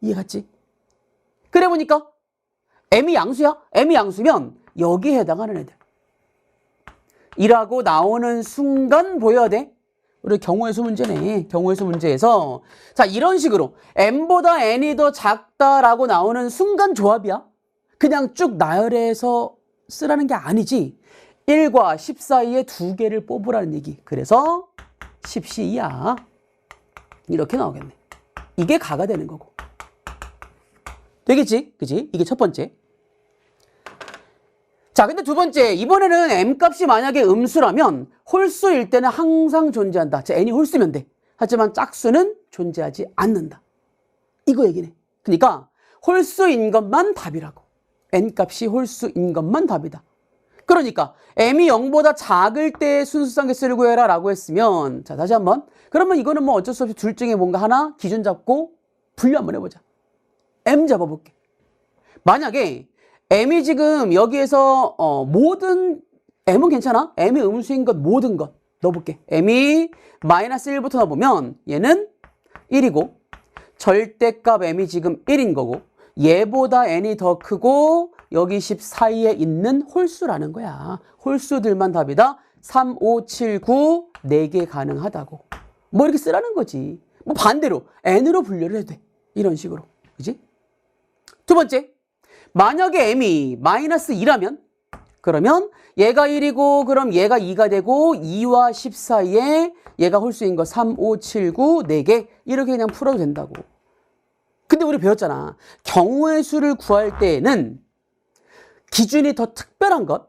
[SPEAKER 1] 이해갔지? 그래 보니까 m이 양수야? m이 양수면 여기에 해당하는 애들 이라고 나오는 순간 보여야 돼. 우리 경우의 수 문제네. 경우의 수 문제에서 자 이런 식으로 m보다 n이 더 작다라고 나오는 순간 조합이야. 그냥 쭉 나열해서 쓰라는 게 아니지. 1과 10 사이에 2개를 뽑으라는 얘기. 그래서 10C야. 이렇게 나오겠네. 이게 가가 되는 거고. 되겠지? 그치? 이게 첫 번째. 자, 근데 두 번째. 이번에는 m값이 만약에 음수라면 홀수일 때는 항상 존재한다. 자, n이 홀수면 돼. 하지만 짝수는 존재하지 않는다. 이거 얘기네. 그러니까 홀수인 것만 답이라고. n값이 홀수인 것만 답이다. 그러니까 m이 0보다 작을 때 순수상 개수를 구해라 라고 했으면 자 다시 한번 그러면 이거는 뭐 어쩔 수 없이 둘 중에 뭔가 하나 기준 잡고 분류 한번 해보자. m 잡아볼게. 만약에 m이 지금 여기에서 모든 m은 괜찮아? m이 음수인 것 모든 것 넣어볼게. m이 마이너스 1부터 넣어보면 얘는 1이고 절대값 m이 지금 1인 거고 얘보다 n이 더 크고 여기 10 사이에 있는 홀수라는 거야. 홀수들만 답이다. 3, 5, 7, 9 4개 가능하다고. 뭐 이렇게 쓰라는 거지. 뭐 반대로 n으로 분류를 해도 돼. 이런 식으로. 그지? 두 번째. 만약에 m이 마이너스 2라면 그러면 얘가 1이고 그럼 얘가 2가 되고 2와 10 사이에 얘가 홀수인 거 3, 5, 7, 9 4개 이렇게 그냥 풀어도 된다고. 근데 우리 배웠잖아. 경우의 수를 구할 때에는 기준이 더 특별한 것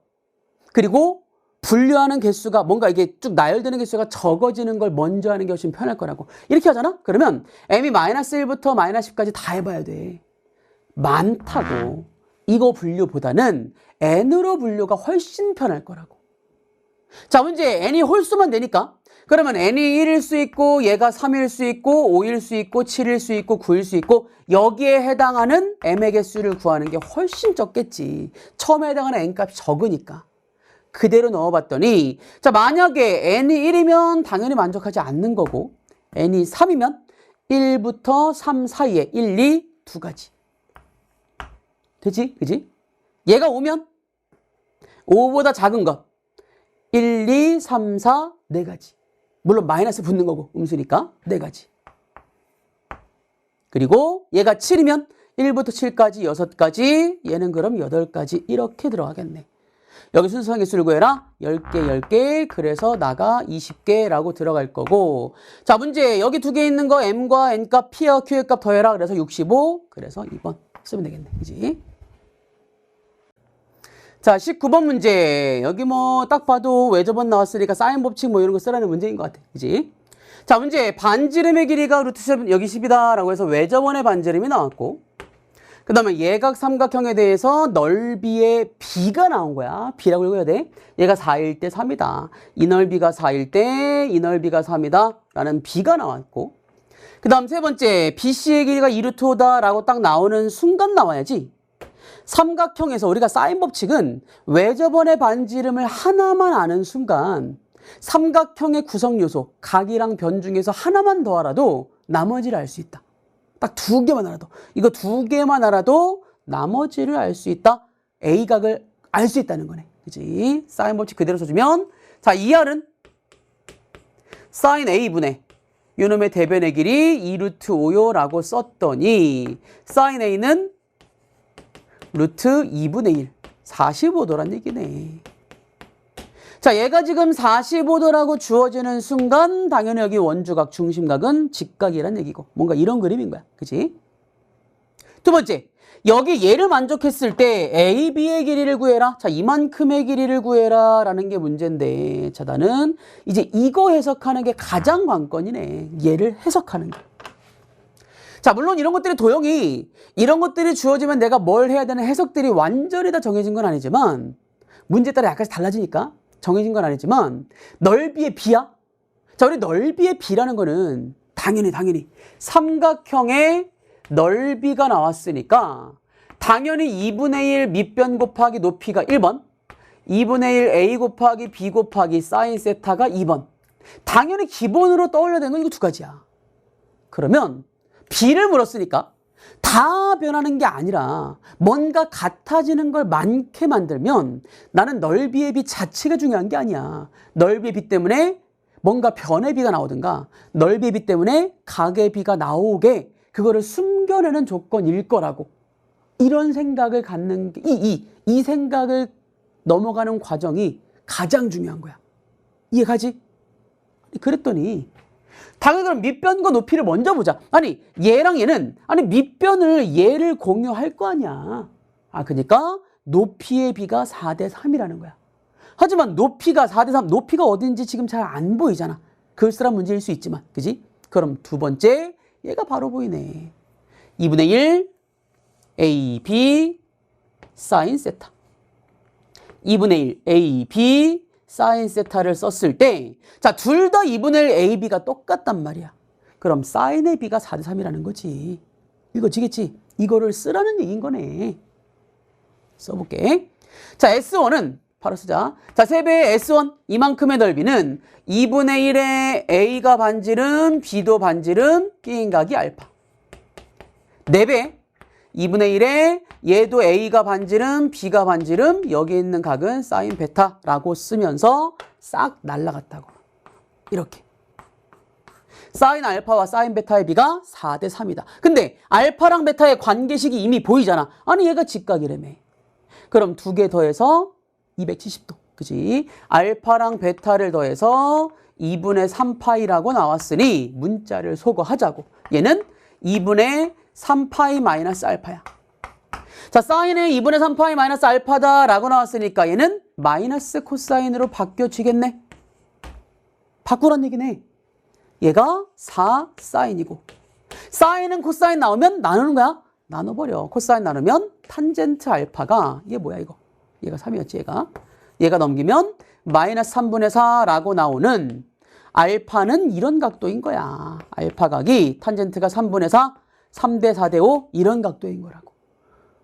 [SPEAKER 1] 그리고 분류하는 개수가 뭔가 이게 쭉 나열되는 개수가 적어지는 걸 먼저 하는 게 훨씬 편할 거라고. 이렇게 하잖아? 그러면 m이 -1부터 -10까지 다 해봐야 돼. 많다고. 이거 분류보다는 n으로 분류가 훨씬 편할 거라고. 자, 문제 n이 홀수만 되니까 그러면 n이 1일 수 있고 얘가 3일 수 있고 5일 수 있고 7일 수 있고 9일 수 있고 여기에 해당하는 m의 개수를 구하는 게 훨씬 적겠지. 처음에 해당하는 n값이 적으니까. 그대로 넣어봤더니 자, 만약에 n이 1이면 당연히 만족하지 않는 거고 n이 3이면 1부터 3 사이에 1, 2, 두 가지. 되지? 그지? 얘가 5면 5보다 작은 것 1, 2, 3, 4, 네 가지. 물론 마이너스 붙는 거고 음수니까 네 가지. 그리고 얘가 7이면 1부터 7까지 6가지. 얘는 그럼 8가지. 이렇게 들어가겠네. 여기 순수한 개수를 구해라. 10개, 10개. 그래서 나가 20개라고 들어갈 거고. 자, 문제. 여기 두 개 있는 거 m과 n값, p와 q의 값 더해라. 그래서 65. 그래서 2번 쓰면 되겠네. 그지? 자, 19번 문제. 여기 뭐 딱 봐도 외접원 나왔으니까 사인 법칙 뭐 이런 거 쓰라는 문제인 것 같아. 그지? 자, 문제. 반지름의 길이가 루트 7 여기 10이다 라고 해서 외접원의 반지름이 나왔고, 그 다음에 예각 삼각형에 대해서 넓이의 b가 나온 거야. b라고 읽어야 돼. 얘가 4일 때 3이다. 이 넓이가 4일 때 이 넓이가 3이다 라는 b가 나왔고, 그 다음 세 번째 BC의 길이가 2루트 5다 라고 딱 나오는 순간 나와야지. 삼각형에서 우리가 사인 법칙은 외접원의 반지름을 하나만 아는 순간 삼각형의 구성 요소, 각이랑 변 중에서 하나만 더 알아도 나머지를 알 수 있다. 딱 두 개만 알아도. 이거 두 개만 알아도 나머지를 알 수 있다. A각을 알 수 있다는 거네. 그치? 사인 법칙 그대로 써주면, 자, 2R은 사인 A분의 요놈의 대변의 길이 2루트 5요라고 썼더니 사인 A는 루트 2분의 1, 45도란 얘기네. 자, 얘가 지금 45도라고 주어지는 순간 당연히 여기 원주각, 중심각은 직각이란 얘기고 뭔가 이런 그림인 거야. 그치? 두 번째, 여기 얘를 만족했을 때 A, B의 길이를 구해라. 자, 이만큼의 길이를 구해라 라는 게 문제인데, 자, 나는 이제 이거 해석하는 게 가장 관건이네. 얘를 해석하는 게. 자, 물론 이런 것들이 도형이 이런 것들이 주어지면 내가 뭘 해야 되는 해석들이 완전히 다 정해진 건 아니지만 문제에 따라 약간씩 달라지니까 정해진 건 아니지만 넓이의 b야? 자, 우리 넓이의 b라는 거는 당연히 삼각형의 넓이가 나왔으니까 당연히 2분의 1 밑변 곱하기 높이가 1번, 2분의 1 a 곱하기 b 곱하기 사인 세타가 2번. 당연히 기본으로 떠올려야 되는 건 이거 두 가지야. 그러면 b를 물었으니까 다 변하는 게 아니라 뭔가 같아지는 걸 많게 만들면 나는 넓이의 b 자체가 중요한 게 아니야. 넓이의 b 때문에 뭔가 변의 b가 나오든가 넓이의 b 때문에 각의 b가 나오게 그거를 숨겨내는 조건일 거라고. 이런 생각을 갖는 게 이 생각을 넘어가는 과정이 가장 중요한 거야. 이해가지? 그랬더니 당연히 그럼 밑변과 높이를 먼저 보자. 아니, 얘랑 얘는, 아니, 밑변을 얘를 공유할 거 아니야. 아, 그러니까 높이의 b가 4대 3이라는 거야. 하지만 높이가 4대 3, 높이가 어딘지 지금 잘 안 보이잖아. 글쓰란 문제일 수 있지만, 그지? 그럼 두 번째, 얘가 바로 보이네. 2분의 1 AB 사인 세타. 2분의 1 AB 사인 세타를 썼을 때, 자, 둘 다 2분의 1 AB가 똑같단 말이야. 그럼 사인의 B가 4대 3이라는 거지. 이거지겠지? 이거를 쓰라는 얘기인 거네. 써볼게. 자, S1은 바로 쓰자. 자, 3배의 S1 이만큼의 넓이는 2분의 1의 A가 반지름, B도 반지름, 끼인 각이 알파. 4배 2분의 1에 얘도 A가 반지름, B가 반지름, 여기 있는 각은 사인 베타라고 쓰면서 싹 날라갔다고. 이렇게. 사인 알파와 사인 베타의 B가 4대 3이다. 근데 알파랑 베타의 관계식이 이미 보이잖아. 아니, 얘가 직각이라며. 그럼 두 개 더해서 270도. 그지? 알파랑 베타를 더해서 2분의 3파이라고 나왔으니 문자를 소거하자고. 얘는 2분의 3파이 마이너스 알파야. 자, 사인의 2분의 3파이 마이너스 알파다 라고 나왔으니까 얘는 마이너스 코사인으로 바뀌어지겠네. 바꾸란 얘기네. 얘가 4 사인이고 사인은 코사인 나오면 나누는 거야. 나눠버려. 코사인 나누면 탄젠트 알파가 얘 뭐야 이거. 얘가 3이었지 얘가 넘기면 마이너스 3분의 4라고 나오는 알파는 이런 각도인 거야. 알파 각이 탄젠트가 3분의 4, 3대 4대 5 이런 각도인 거라고.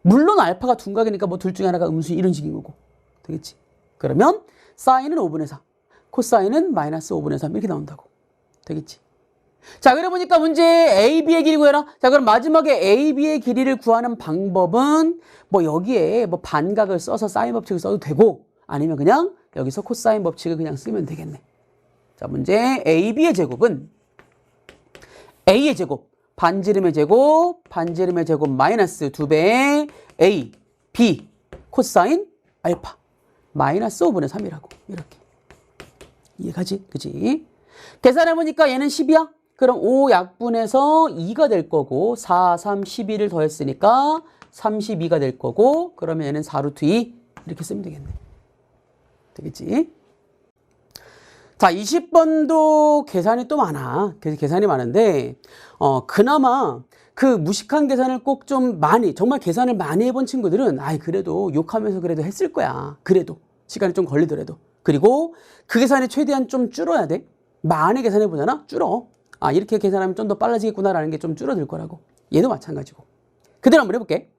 [SPEAKER 1] 물론 알파가 둔각이니까 뭐 둘 중에 하나가 음수 이런 식인 거고. 되겠지? 그러면 사인은 5분의 4, 코사인은 마이너스 5분의 3 이렇게 나온다고. 되겠지? 자, 그래 보니까 문제 AB의 길이 구해라. 자, 그럼 마지막에 AB의 길이를 구하는 방법은 뭐 여기에 뭐 반각을 써서 사인 법칙을 써도 되고 아니면 그냥 여기서 코사인 법칙을 그냥 쓰면 되겠네. 자, 문제 AB의 제곱은 A의 제곱, 반지름의 제곱 마이너스 2배의 A, B, 코사인 알파 마이너스 5분의 3이라고 이렇게. 이해가지? 그지? 계산해보니까 얘는 10이야? 그럼 5 약분해서 2가 될 거고 4, 3, 12를 더했으니까 32가 될 거고 그러면 얘는 4루트 2 이렇게 쓰면 되겠네. 되겠지? 자, 20번도 계산이 또 많아. 계산이 많은데 그나마 그 무식한 계산을 꼭 좀 많이 정말 계산을 많이 해본 친구들은 그래도 욕하면서 그래도 했을 거야. 그래도 시간이 좀 걸리더라도. 그리고 그 계산이 최대한 좀 줄어야 돼. 많이 계산해 보잖아. 줄어. 이렇게 계산하면 좀 더 빨라지겠구나라는 게 좀 줄어들 거라고. 얘도 마찬가지고. 그대로 한번 해볼게.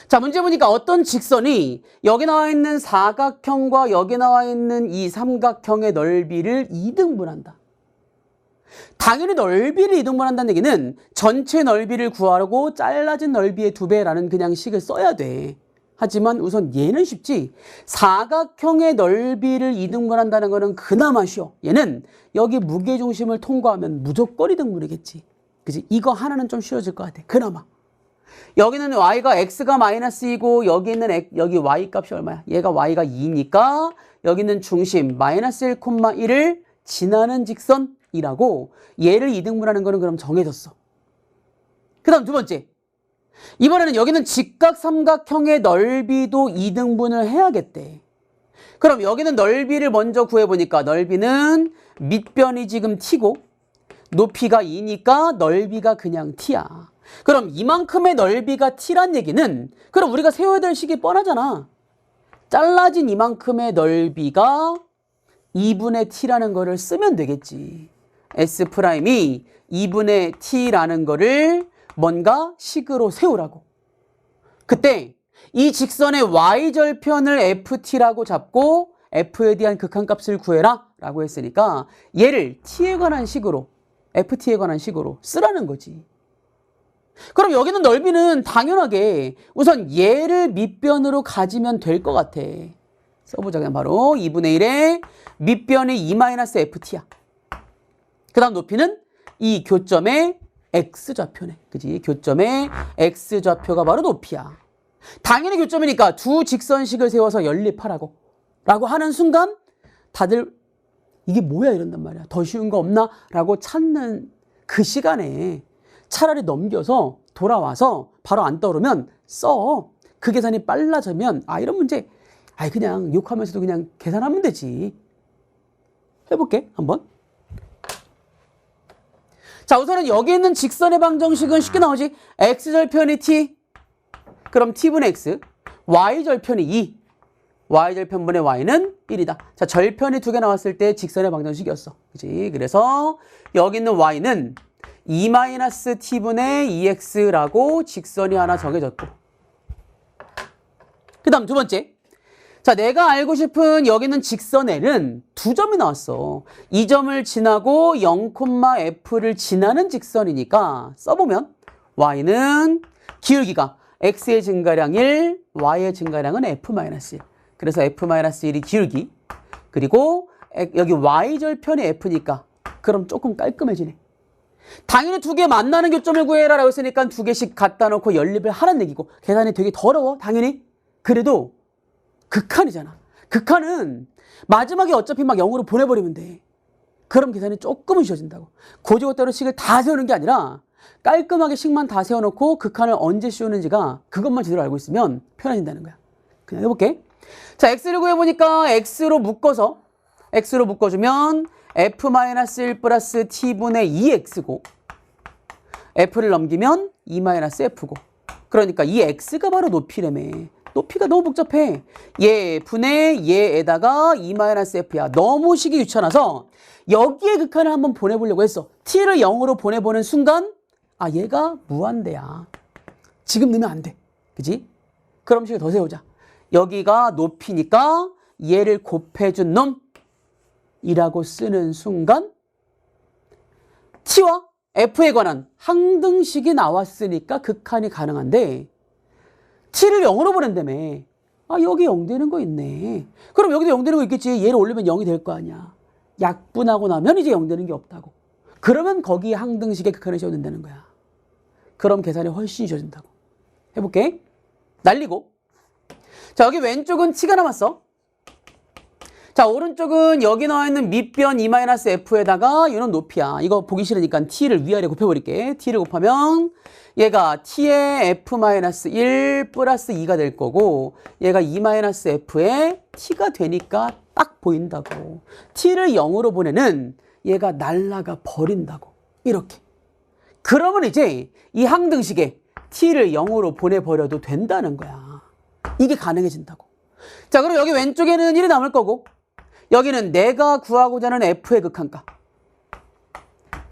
[SPEAKER 1] 자, 문제 보니까 어떤 직선이 여기 나와 있는 사각형과 여기 나와 있는 이 삼각형의 넓이를 이등분한다. 당연히 넓이를 이등분한다는 얘기는 전체 넓이를 구하고 잘라진 넓이의 2배라는 그냥 식을 써야 돼. 하지만 우선 얘는 쉽지. 사각형의 넓이를 이등분한다는 거는 그나마 쉬워. 얘는 여기 무게중심을 통과하면 무조건 이등분이겠지. 그치? 이거 하나는 좀 쉬워질 것 같아. 그나마. 여기는 y가 x가 마이너스이고 여기 있는 여기 y 값이 얼마야? 얘가 y가 2니까 여기 있는 중심 마이너스 1,1을 지나는 직선이라고 얘를 이등분하는 거는 그럼 정해졌어. 그 다음 두 번째. 이번에는 여기는 직각삼각형의 넓이도 이등분을 해야겠대. 그럼 여기는 넓이를 먼저 구해보니까 넓이는 밑변이 지금 t고 높이가 2니까 넓이가 그냥 t야. 그럼 이만큼의 넓이가 t란 얘기는 그럼 우리가 세워야 될 식이 뻔하잖아. 잘라진 이만큼의 넓이가 2분의 t라는 거를 쓰면 되겠지. S'이 2분의 t라는 거를 뭔가 식으로 세우라고. 그때 이 직선의 y절편을 ft라고 잡고 f에 대한 극한값을 구해라 라고 했으니까 얘를 t에 관한 식으로 ft에 관한 식으로 쓰라는 거지. 그럼 여기는 넓이는 당연하게 우선 얘를 밑변으로 가지면 될 것 같아. 써보자. 그냥 바로 2분의 1에 밑변이 2-ft야. 그 다음 높이는 이 교점의 x좌표네. 그지? 교점의 x좌표가 바로 높이야. 당연히 교점이니까 두 직선식을 세워서 연립하라고 라고 하는 순간 다들 이게 뭐야 이런단 말이야. 더 쉬운 거 없나? 라고 찾는 그 시간에 차라리 넘겨서 돌아와서 바로 안 떠오르면 써. 그 계산이 빨라지면 이런 문제 그냥 욕하면서도 그냥 계산하면 되지. 해볼게 한번. 자, 우선은 여기 있는 직선의 방정식은 쉽게 나오지. x절편이 t 그럼 t분의 x, y절편이 2 y절편분의 y는 1이다. 자, 절편이 2개 나왔을 때 직선의 방정식이었어. 그치? 그래서 여기 있는 y는 2-t분의 2x라고 직선이 하나 정해졌고. 그 다음 두 번째. 자, 내가 알고 싶은 여기 있는 직선에는 두 점이 나왔어. 이 점을 지나고 0,f를 지나는 직선이니까 써보면 y는 기울기가 x의 증가량 1, y의 증가량은 f-1. 그래서 f-1이 기울기. 그리고 여기 y절편이 f니까 그럼 조금 깔끔해지네. 당연히 두 개 만나는 교점을 구해라 라고 했으니까 두 개씩 갖다 놓고 연립을 하라는 얘기고 계산이 되게 더러워. 당연히. 그래도 극한이잖아. 극한은 마지막에 어차피 막 0으로 보내버리면 돼. 그럼 계산이 조금은 쉬워진다고. 고지고대로 식을 다 세우는 게 아니라 깔끔하게 식만 다 세워놓고 극한을 언제 씌우는지가 그것만 제대로 알고 있으면 편해진다는 거야. 그냥 해볼게. 자, x를 구해보니까 x로 묶어주면 f-1 플러스 t분의 2x고 f를 넘기면 2-f고 그러니까 이 x가 바로 높이라며. 높이가 너무 복잡해. 얘 분의 얘에다가 2-f야. 너무 식이 귀찮아서 여기에 극한을 한번 보내보려고 했어. t를 0으로 보내보는 순간 아 얘가 무한대야. 지금 넣으면 안 돼. 그지? 그럼 식을 더 세우자. 여기가 높이니까 얘를 곱해준 놈이라고 쓰는 순간 t와 f에 관한 항등식이 나왔으니까 극한이 가능한데 t를 0으로 보낸다며. 아 여기 0 되는 거 있네. 그럼 여기도 0 되는 거 있겠지. 얘를 올리면 0이 될 거 아니야. 약분하고 나면 이제 0 되는 게 없다고. 그러면 거기에 항등식의 극한을 씌워낸다는 거야. 그럼 계산이 훨씬 쉬워진다고. 해볼게. 날리고. 자 여기 왼쪽은 t가 남았어. 자 오른쪽은 여기 나와있는 밑변 2-f에다가 이는 높이야. 이거 보기 싫으니까 t를 위아래 곱해버릴게. t를 곱하면 얘가 t의 f-1 플러스 2가 될 거고 얘가 2-f의 t가 되니까 딱 보인다고. t를 0으로 보내는 얘가 날라가 버린다고. 이렇게. 그러면 이제 이 항등식에 t를 0으로 보내버려도 된다는 거야. 이게 가능해진다고. 자 그럼 여기 왼쪽에는 1이 남을 거고 여기는 내가 구하고자 하는 f의 극한값.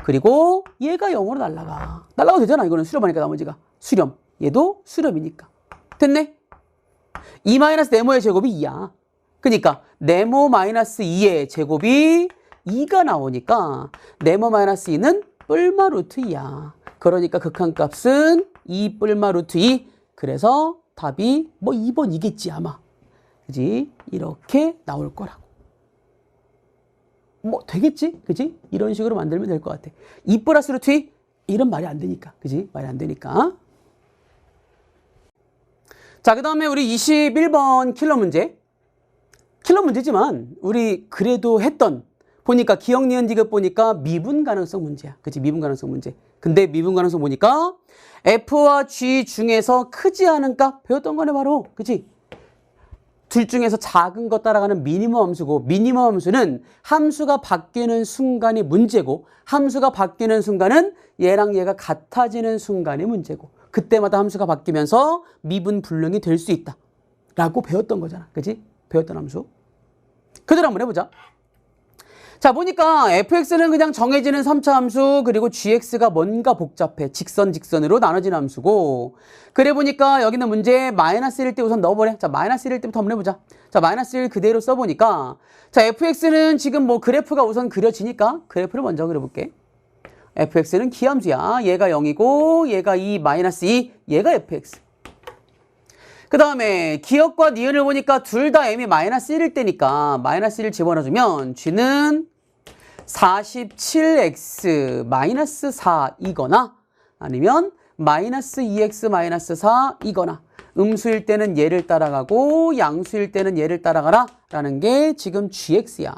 [SPEAKER 1] 그리고 얘가 0으로 날라가. 날라가도 되잖아. 이거는 수렴하니까 나머지가. 수렴. 얘도 수렴이니까. 됐네? 2-네모의 제곱이 2야. 그러니까 네모 마이너스 2의 제곱이 2가 나오니까 네모 마이너스 2는 뿔마 루트 2야. 그러니까 극한값은 2 뿔마 루트 2. 그래서 답이 뭐 2번이겠지 아마. 그지? 이렇게 나올 거라고. 뭐 되겠지? 그지? 이런 식으로 만들면 될 것 같아. 2 플러스 루트 2? 이런 말이 안 되니까. 그지? 말이 안 되니까. 자, 그 다음에 우리 21번 킬러 문제. 킬러 문제지만 우리 그래도 했던 보니까 기억 니은 디귿 보니까 미분 가능성 문제야. 그치? 미분 가능성 문제. 근데 미분 가능성 보니까 F와 G 중에서 크지 않은 값 배웠던 거네 바로. 그치? 둘 중에서 작은 거 따라가는 미니멈 함수고 미니멈 함수는 함수가 바뀌는 순간이 문제고 함수가 바뀌는 순간은 얘랑 얘가 같아지는 순간이 문제고 그때마다 함수가 바뀌면서 미분 불능이 될 수 있다 라고 배웠던 거잖아. 그치? 배웠던 함수. 그대로 한번 해보자. 자 보니까 fx는 그냥 정해지는 3차 함수 그리고 gx가 뭔가 복잡해. 직선으로 나눠지는 함수고 그래 보니까 여기는 문제 마이너스 1일 때 우선 넣어버려. 자 마이너스 1일 때부터 한번 해보자. 자 마이너스 1 그대로 써보니까 자 fx는 지금 뭐 그래프가 우선 그려지니까 그래프를 먼저 그려볼게. fx는 기함수야. 얘가 0이고 얘가 2 마이너스 2 얘가 fx. 그 다음에 기억과 니은을 보니까 둘 다 m이 마이너스 1일 때니까 마이너스 1 집어넣어주면 g는 47x 마이너스 4이거나 아니면 마이너스 2x 마이너스 4이거나 음수일 때는 얘를 따라가고 양수일 때는 얘를 따라가라 라는 게 지금 gx야.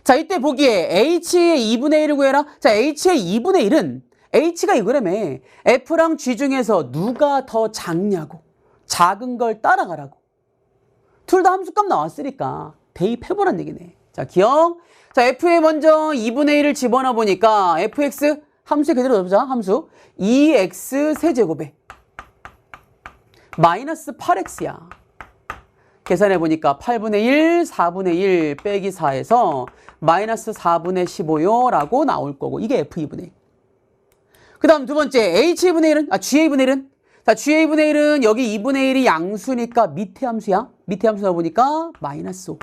[SPEAKER 1] 자 이때 보기에 h의 2분의 1을 구해라. 자 h의 2분의 1은 h가 이거라며 f랑 g 중에서 누가 더 작냐고. 작은 걸 따라가라고. 둘 다 함수값 나왔으니까 대입해보란 얘기네. 자 기억. 자 f에 먼저 2분의 1을 집어넣어 보니까 fx 함수에 그대로 넣어보자. 함수 2x 세제곱에 마이너스 8x야. 계산해 보니까 8분의 1, 4분의 1 빼기 4에서 마이너스 4분의 15요 라고 나올 거고 이게 f2분의 1. 그 다음 두 번째 h2분의 1은 g2분의 1은 자, GA분의 1은 여기 2분의 1이 양수니까 밑에 함수야. 밑에 함수 넣어보니까 마이너스 5.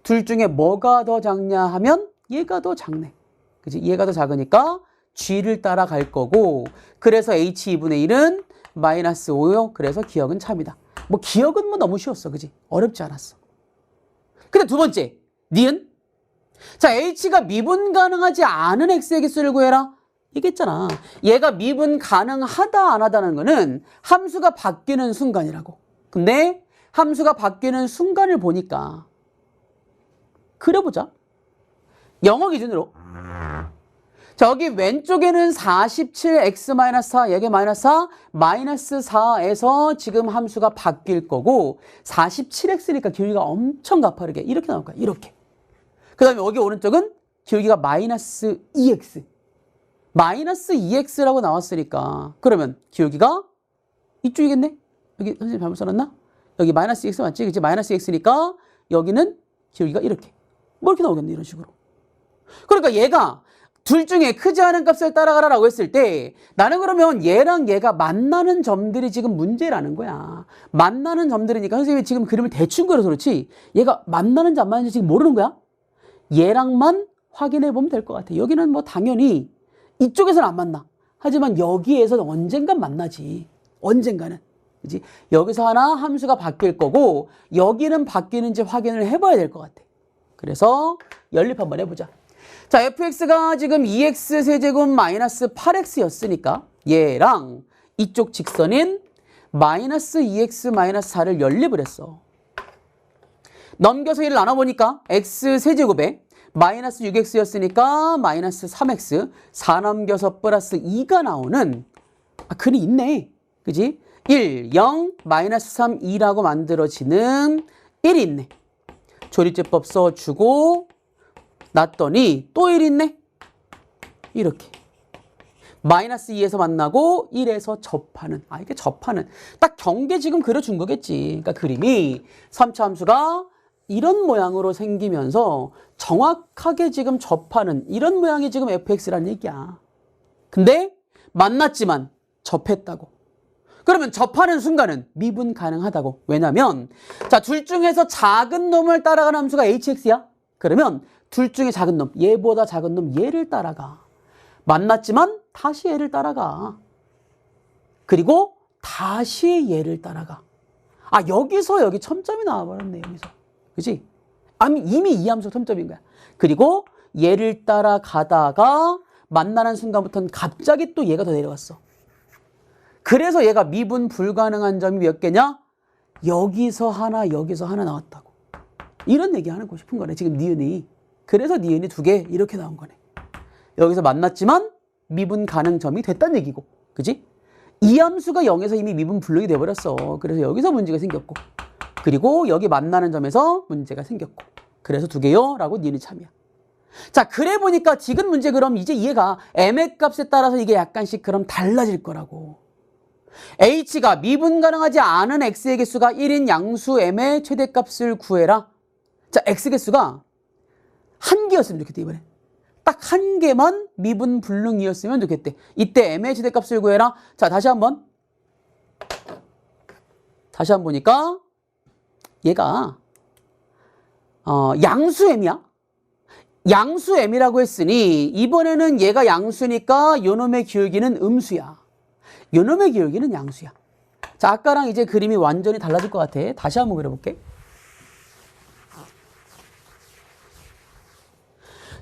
[SPEAKER 1] 둘 중에 뭐가 더 작냐 하면 얘가 더 작네. 그치? 얘가 더 작으니까 G를 따라갈 거고 그래서 H2분의 1은 마이너스 5요. 그래서 기억은 참이다. 뭐 기억은 뭐 너무 쉬웠어. 그치? 어렵지 않았어. 근데 두 번째, 니은. 자, H가 미분 가능하지 않은 X의 개수를 구해라. 얘기했잖아. 얘가 미분 가능하다 안 하다는 거는 함수가 바뀌는 순간이라고. 근데 함수가 바뀌는 순간을 보니까 그려보자. 영어 기준으로. 저기 왼쪽에는 47x-4, 여기 마이너스 4, 마이너스 4에서 지금 함수가 바뀔 거고 47x니까 기울기가 엄청 가파르게 이렇게 나올 거야. 이렇게. 그 다음에 여기 오른쪽은 기울기가 마이너스 2x. 마이너스 2x라고 나왔으니까 그러면 기울기가 이쪽이겠네? 여기 선생님 잘못 써놨나? 여기 마이너스 2x 맞지? 그치? 마이너스 2x니까 여기는 기울기가 이렇게. 뭐 이렇게 나오겠네. 이런 식으로. 그러니까 얘가 둘 중에 크지 않은 값을 따라가라라고 했을 때 나는 그러면 얘랑 얘가 만나는 점들이 지금 문제라는 거야. 만나는 점들이니까 선생님이 지금 그림을 대충 그려서 그렇지 얘가 만나는지 안 만나는지 지금 모르는 거야. 얘랑만 확인해 보면 될 것 같아. 여기는 뭐 당연히 이쪽에서는 안 만나. 하지만 여기에서는 언젠간 만나지. 언젠가는. 그치? 여기서 하나 함수가 바뀔 거고 여기는 바뀌는지 확인을 해봐야 될 것 같아. 그래서 연립 한번 해보자. 자, fx가 지금 2x 세제곱 마이너스 8x였으니까 얘랑 이쪽 직선인 마이너스 2x 마이너스 4를 연립을 했어. 넘겨서 얘를 나눠보니까 x 세제곱에 마이너스 6x였으니까 마이너스 3x 4 넘겨서 플러스 2가 나오는 근이 있네. 그지? 1, 0, 마이너스 3, 2라고 만들어지는 1이 있네. 조리제법 써주고 놨더니 또 1 있네. 이렇게. 마이너스 2에서 만나고 1에서 접하는. 이게 접하는. 딱 경계 지금 그려준 거겠지. 그러니까 그림이 3차 함수가 이런 모양으로 생기면서 정확하게 지금 접하는 이런 모양이 지금 fx란 얘기야. 근데 만났지만 접했다고. 그러면 접하는 순간은 미분 가능하다고. 왜냐면 자, 둘 중에서 작은 놈을 따라가는 함수가 hx야. 그러면 둘 중에 작은 놈, 얘보다 작은 놈 얘를 따라가. 만났지만 다시 얘를 따라가. 그리고 다시 얘를 따라가. 여기서 여기 첨점이 나와버렸네. 여기서. 그치? 이미 이 함수 첨점인 거야. 그리고 얘를 따라가다가 만나는 순간부터는 갑자기 또 얘가 더 내려갔어. 그래서 얘가 미분 불가능한 점이 몇 개냐? 여기서 하나, 여기서 하나 나왔다고. 이런 얘기 하고 싶은 거네. 지금 니은이. 그래서 니은이 2개 이렇게 나온 거네. 여기서 만났지만 미분 가능점이 됐다는 얘기고. 그지? 이 함수가 0에서 이미 미분 불능이 돼버렸어. 그래서 여기서 문제가 생겼고. 그리고 여기 만나는 점에서 문제가 생겼고. 그래서 2개요? 라고 니은이 참이야. 자, 그래 보니까 지금 문제 그럼 이제 이해가 m의 값에 따라서 이게 약간씩 그럼 달라질 거라고. h가 미분 가능하지 않은 x의 개수가 1인 양수 m의 최대값을 구해라. 자, x 개수가 한 개였으면 좋겠대. 이번에 딱 한 개만 미분 불능이었으면 좋겠대. 이때 m의 최대값을 구해라. 자, 다시 한번 보니까 얘가 양수 m이야. 양수 m이라고 했으니 이번에는 얘가 양수니까 요놈의 기울기는 음수야. 요놈의 기울기는 양수야. 자, 아까랑 이제 그림이 완전히 달라질 것 같아. 다시 한번 그려볼게.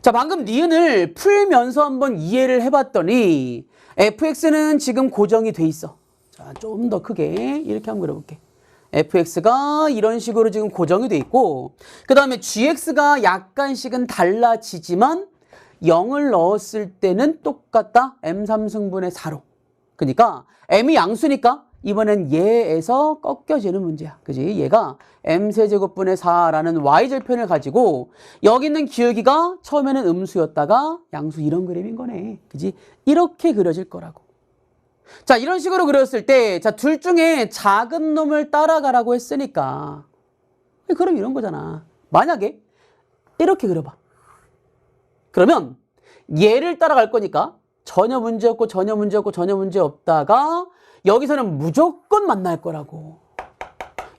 [SPEAKER 1] 자, 방금 니은을 풀면서 한번 이해를 해봤더니 fx는 지금 고정이 돼 있어. 자, 좀 더 크게 이렇게 한번 그려볼게. fx가 이런 식으로 지금 고정이 돼 있고 그 다음에 gx가 약간씩은 달라지지만 0을 넣었을 때는 똑같다. m3승분의 4로. 그러니까 m이 양수니까 이번엔 얘에서 꺾여지는 문제야. 그지? 얘가 m세제곱분의 4라는 y절편을 가지고 여기 있는 기울기가 처음에는 음수였다가 양수 이런 그림인 거네. 그지? 이렇게 그려질 거라고. 자, 이런 식으로 그렸을 때 자, 둘 중에 작은 놈을 따라가라고 했으니까 그럼 이런 거잖아. 만약에 이렇게 그려봐. 그러면 얘를 따라갈 거니까 전혀 문제 없고 전혀 문제 없고 전혀 문제 없다가 여기서는 무조건 만날 거라고.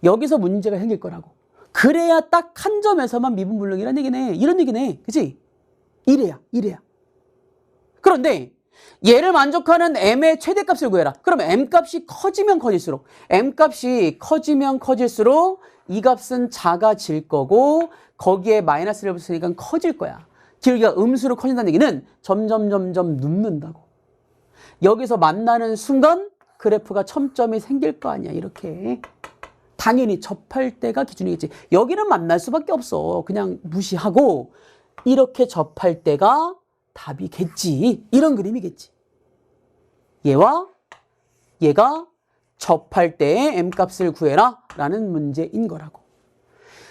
[SPEAKER 1] 여기서 문제가 생길 거라고. 그래야 딱 한 점에서만 미분불능이란 얘기네. 이런 얘기네. 그치? 이래야. 그런데 얘를 만족하는 m의 최대값을 구해라. 그러면 m값이 커지면 커질수록 이 값은 작아질 거고 거기에 마이너스를 붙으니까 커질 거야. 기울기가 음수로 커진다는 얘기는 점점 눕는다고. 여기서 만나는 순간 그래프가 첨점이 생길 거 아니야. 이렇게. 당연히 접할 때가 기준이겠지. 여기는 만날 수밖에 없어. 그냥 무시하고 이렇게 접할 때가 답이겠지. 이런 그림이겠지. 얘와 얘가 접할 때의 m값을 구해라 라는 문제인 거라고.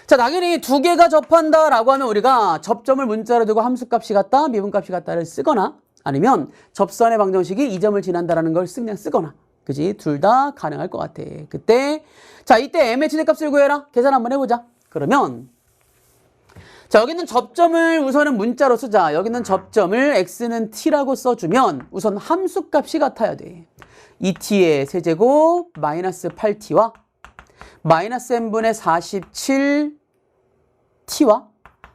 [SPEAKER 1] 자, 당연히 두 개가 접한다 라고 하면 우리가 접점을 문자로 두고 함수값이 같다, 미분값이 같다를 쓰거나 아니면 접선의 방정식이 이 점을 지난다라는 걸 그냥 쓰거나, 그지? 둘 다 가능할 것 같아. 그때 자, 이때 m의 최대값을 구해라. 계산 한번 해보자. 그러면 자, 여기는 접점을 우선은 문자로 쓰자. 여기는 접점을 x는 t라고 써주면 우선 함수값이 같아야 돼. 2t의 세제곱 마이너스 8t와 마이너스 n분의 47t와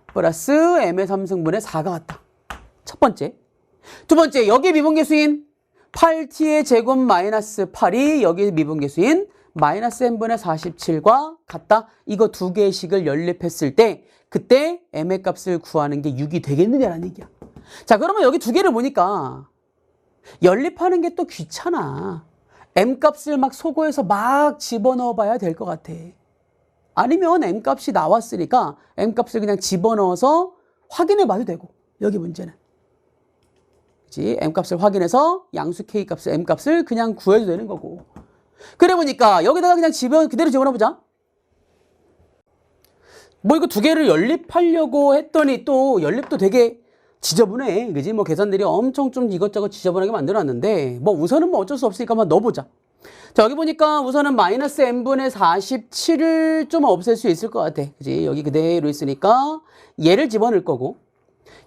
[SPEAKER 1] 플러스 m의 3승분의 4가 같다. 첫 번째. 두 번째, 여기 미분계수인 8t의 제곱 마이너스 8이 여기 미분계수인 마이너스 n분의 47과 같다. 이거 두 개의 식을 연립했을 때 그때 m의 값을 구하는 게 6이 되겠느냐라는 얘기야. 자, 그러면 여기 두 개를 보니까 연립하는 게 또 귀찮아. m값을 막 소거해서 막 집어넣어 봐야 될 것 같아. 아니면 m값이 나왔으니까 m값을 그냥 집어넣어서 확인해 봐도 되고. 여기 문제는. 그치? m값을 확인해서 양수 k값을 m값을 그냥 구해도 되는 거고. 그래 보니까 여기다가 그냥 그대로 집어넣어 보자. 뭐 이거 두 개를 연립하려고 했더니 또 연립도 되게 지저분해. 그지? 뭐 계산들이 엄청 좀 이것저것 지저분하게 만들어놨는데 뭐 우선은 뭐 어쩔 수 없으니까 한번 넣어보자. 자, 여기 보니까 우선은 마이너스 n분의 47을 좀 없앨 수 있을 것 같아. 그지? 여기 그대로 있으니까 얘를 집어넣을 거고.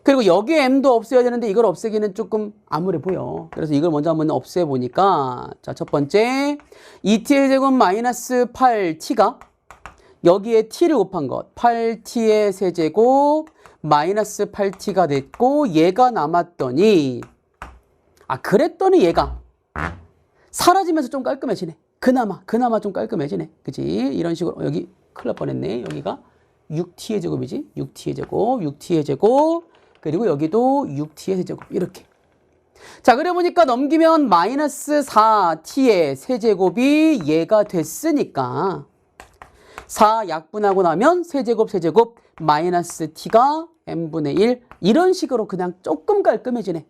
[SPEAKER 1] 그리고 여기에 m도 없애야 되는데 이걸 없애기는 조금 암울해 보여. 그래서 이걸 먼저 한번 없애보니까 자, 첫 번째 2t의 제곱 마이너스 8t가 여기에 t를 곱한 것 8t의 세제곱 마이너스 8t가 됐고 얘가 남았더니 그랬더니 얘가 사라지면서 좀 깔끔해지네. 그나마 좀 깔끔해지네. 그치? 이런 식으로 여기 큰일 날 뻔했네. 여기가 6t의 제곱이지. 6t의 제곱 그리고 여기도 6t의 세제곱 이렇게. 자, 그래 보니까 넘기면 마이너스 4t의 세제곱이 얘가 됐으니까 4 약분하고 나면 세제곱 마이너스 t가 m분의 1 이런 식으로 그냥 조금 깔끔해지네.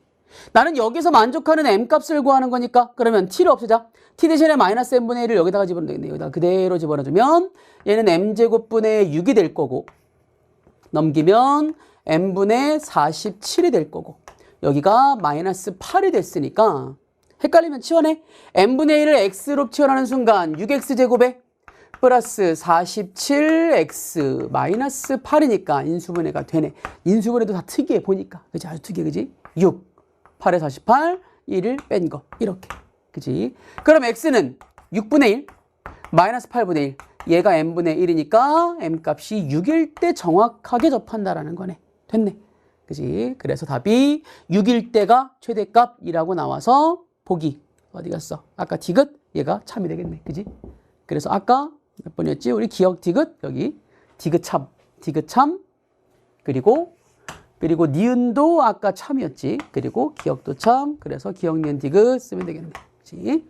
[SPEAKER 1] 나는 여기서 만족하는 m값을 구하는 거니까 그러면 t를 없애자. t 대신에 마이너스 m분의 1을 여기다가 집어넣으면 되겠네. 여기다가 그대로 집어넣어주면 얘는 m제곱분의 6이 될 거고 넘기면 m분의 47이 될 거고 여기가 마이너스 8이 됐으니까 헷갈리면 치워내. m분의 1을 x로 치워나는 순간 6x제곱에 플러스 47x 마이너스 8이니까 인수분해가 되네. 인수분해도 다 특이해 보니까. 그치? 아주 특이해. 그지? 6, 8에 48, 1을 뺀 거. 이렇게. 그치? 그럼 x는 6분의 1, 마이너스 8분의 1. 얘가 m분의 1이니까 m값이 6일 때 정확하게 접한다라는 거네. 됐네. 그치? 그래서 답이 6일 때가 최대값이라고 나와서 보기. 어디 갔어? 아까 디귿? 얘가 참이 되겠네. 그지? 그래서 아까 몇 번이었지? 우리 기억 디귿 여기 디귿참 그리고 니은도 아까 참이었지. 그리고 기억도 참. 그래서 기억 니은 디귿 쓰면 되겠네. 그치?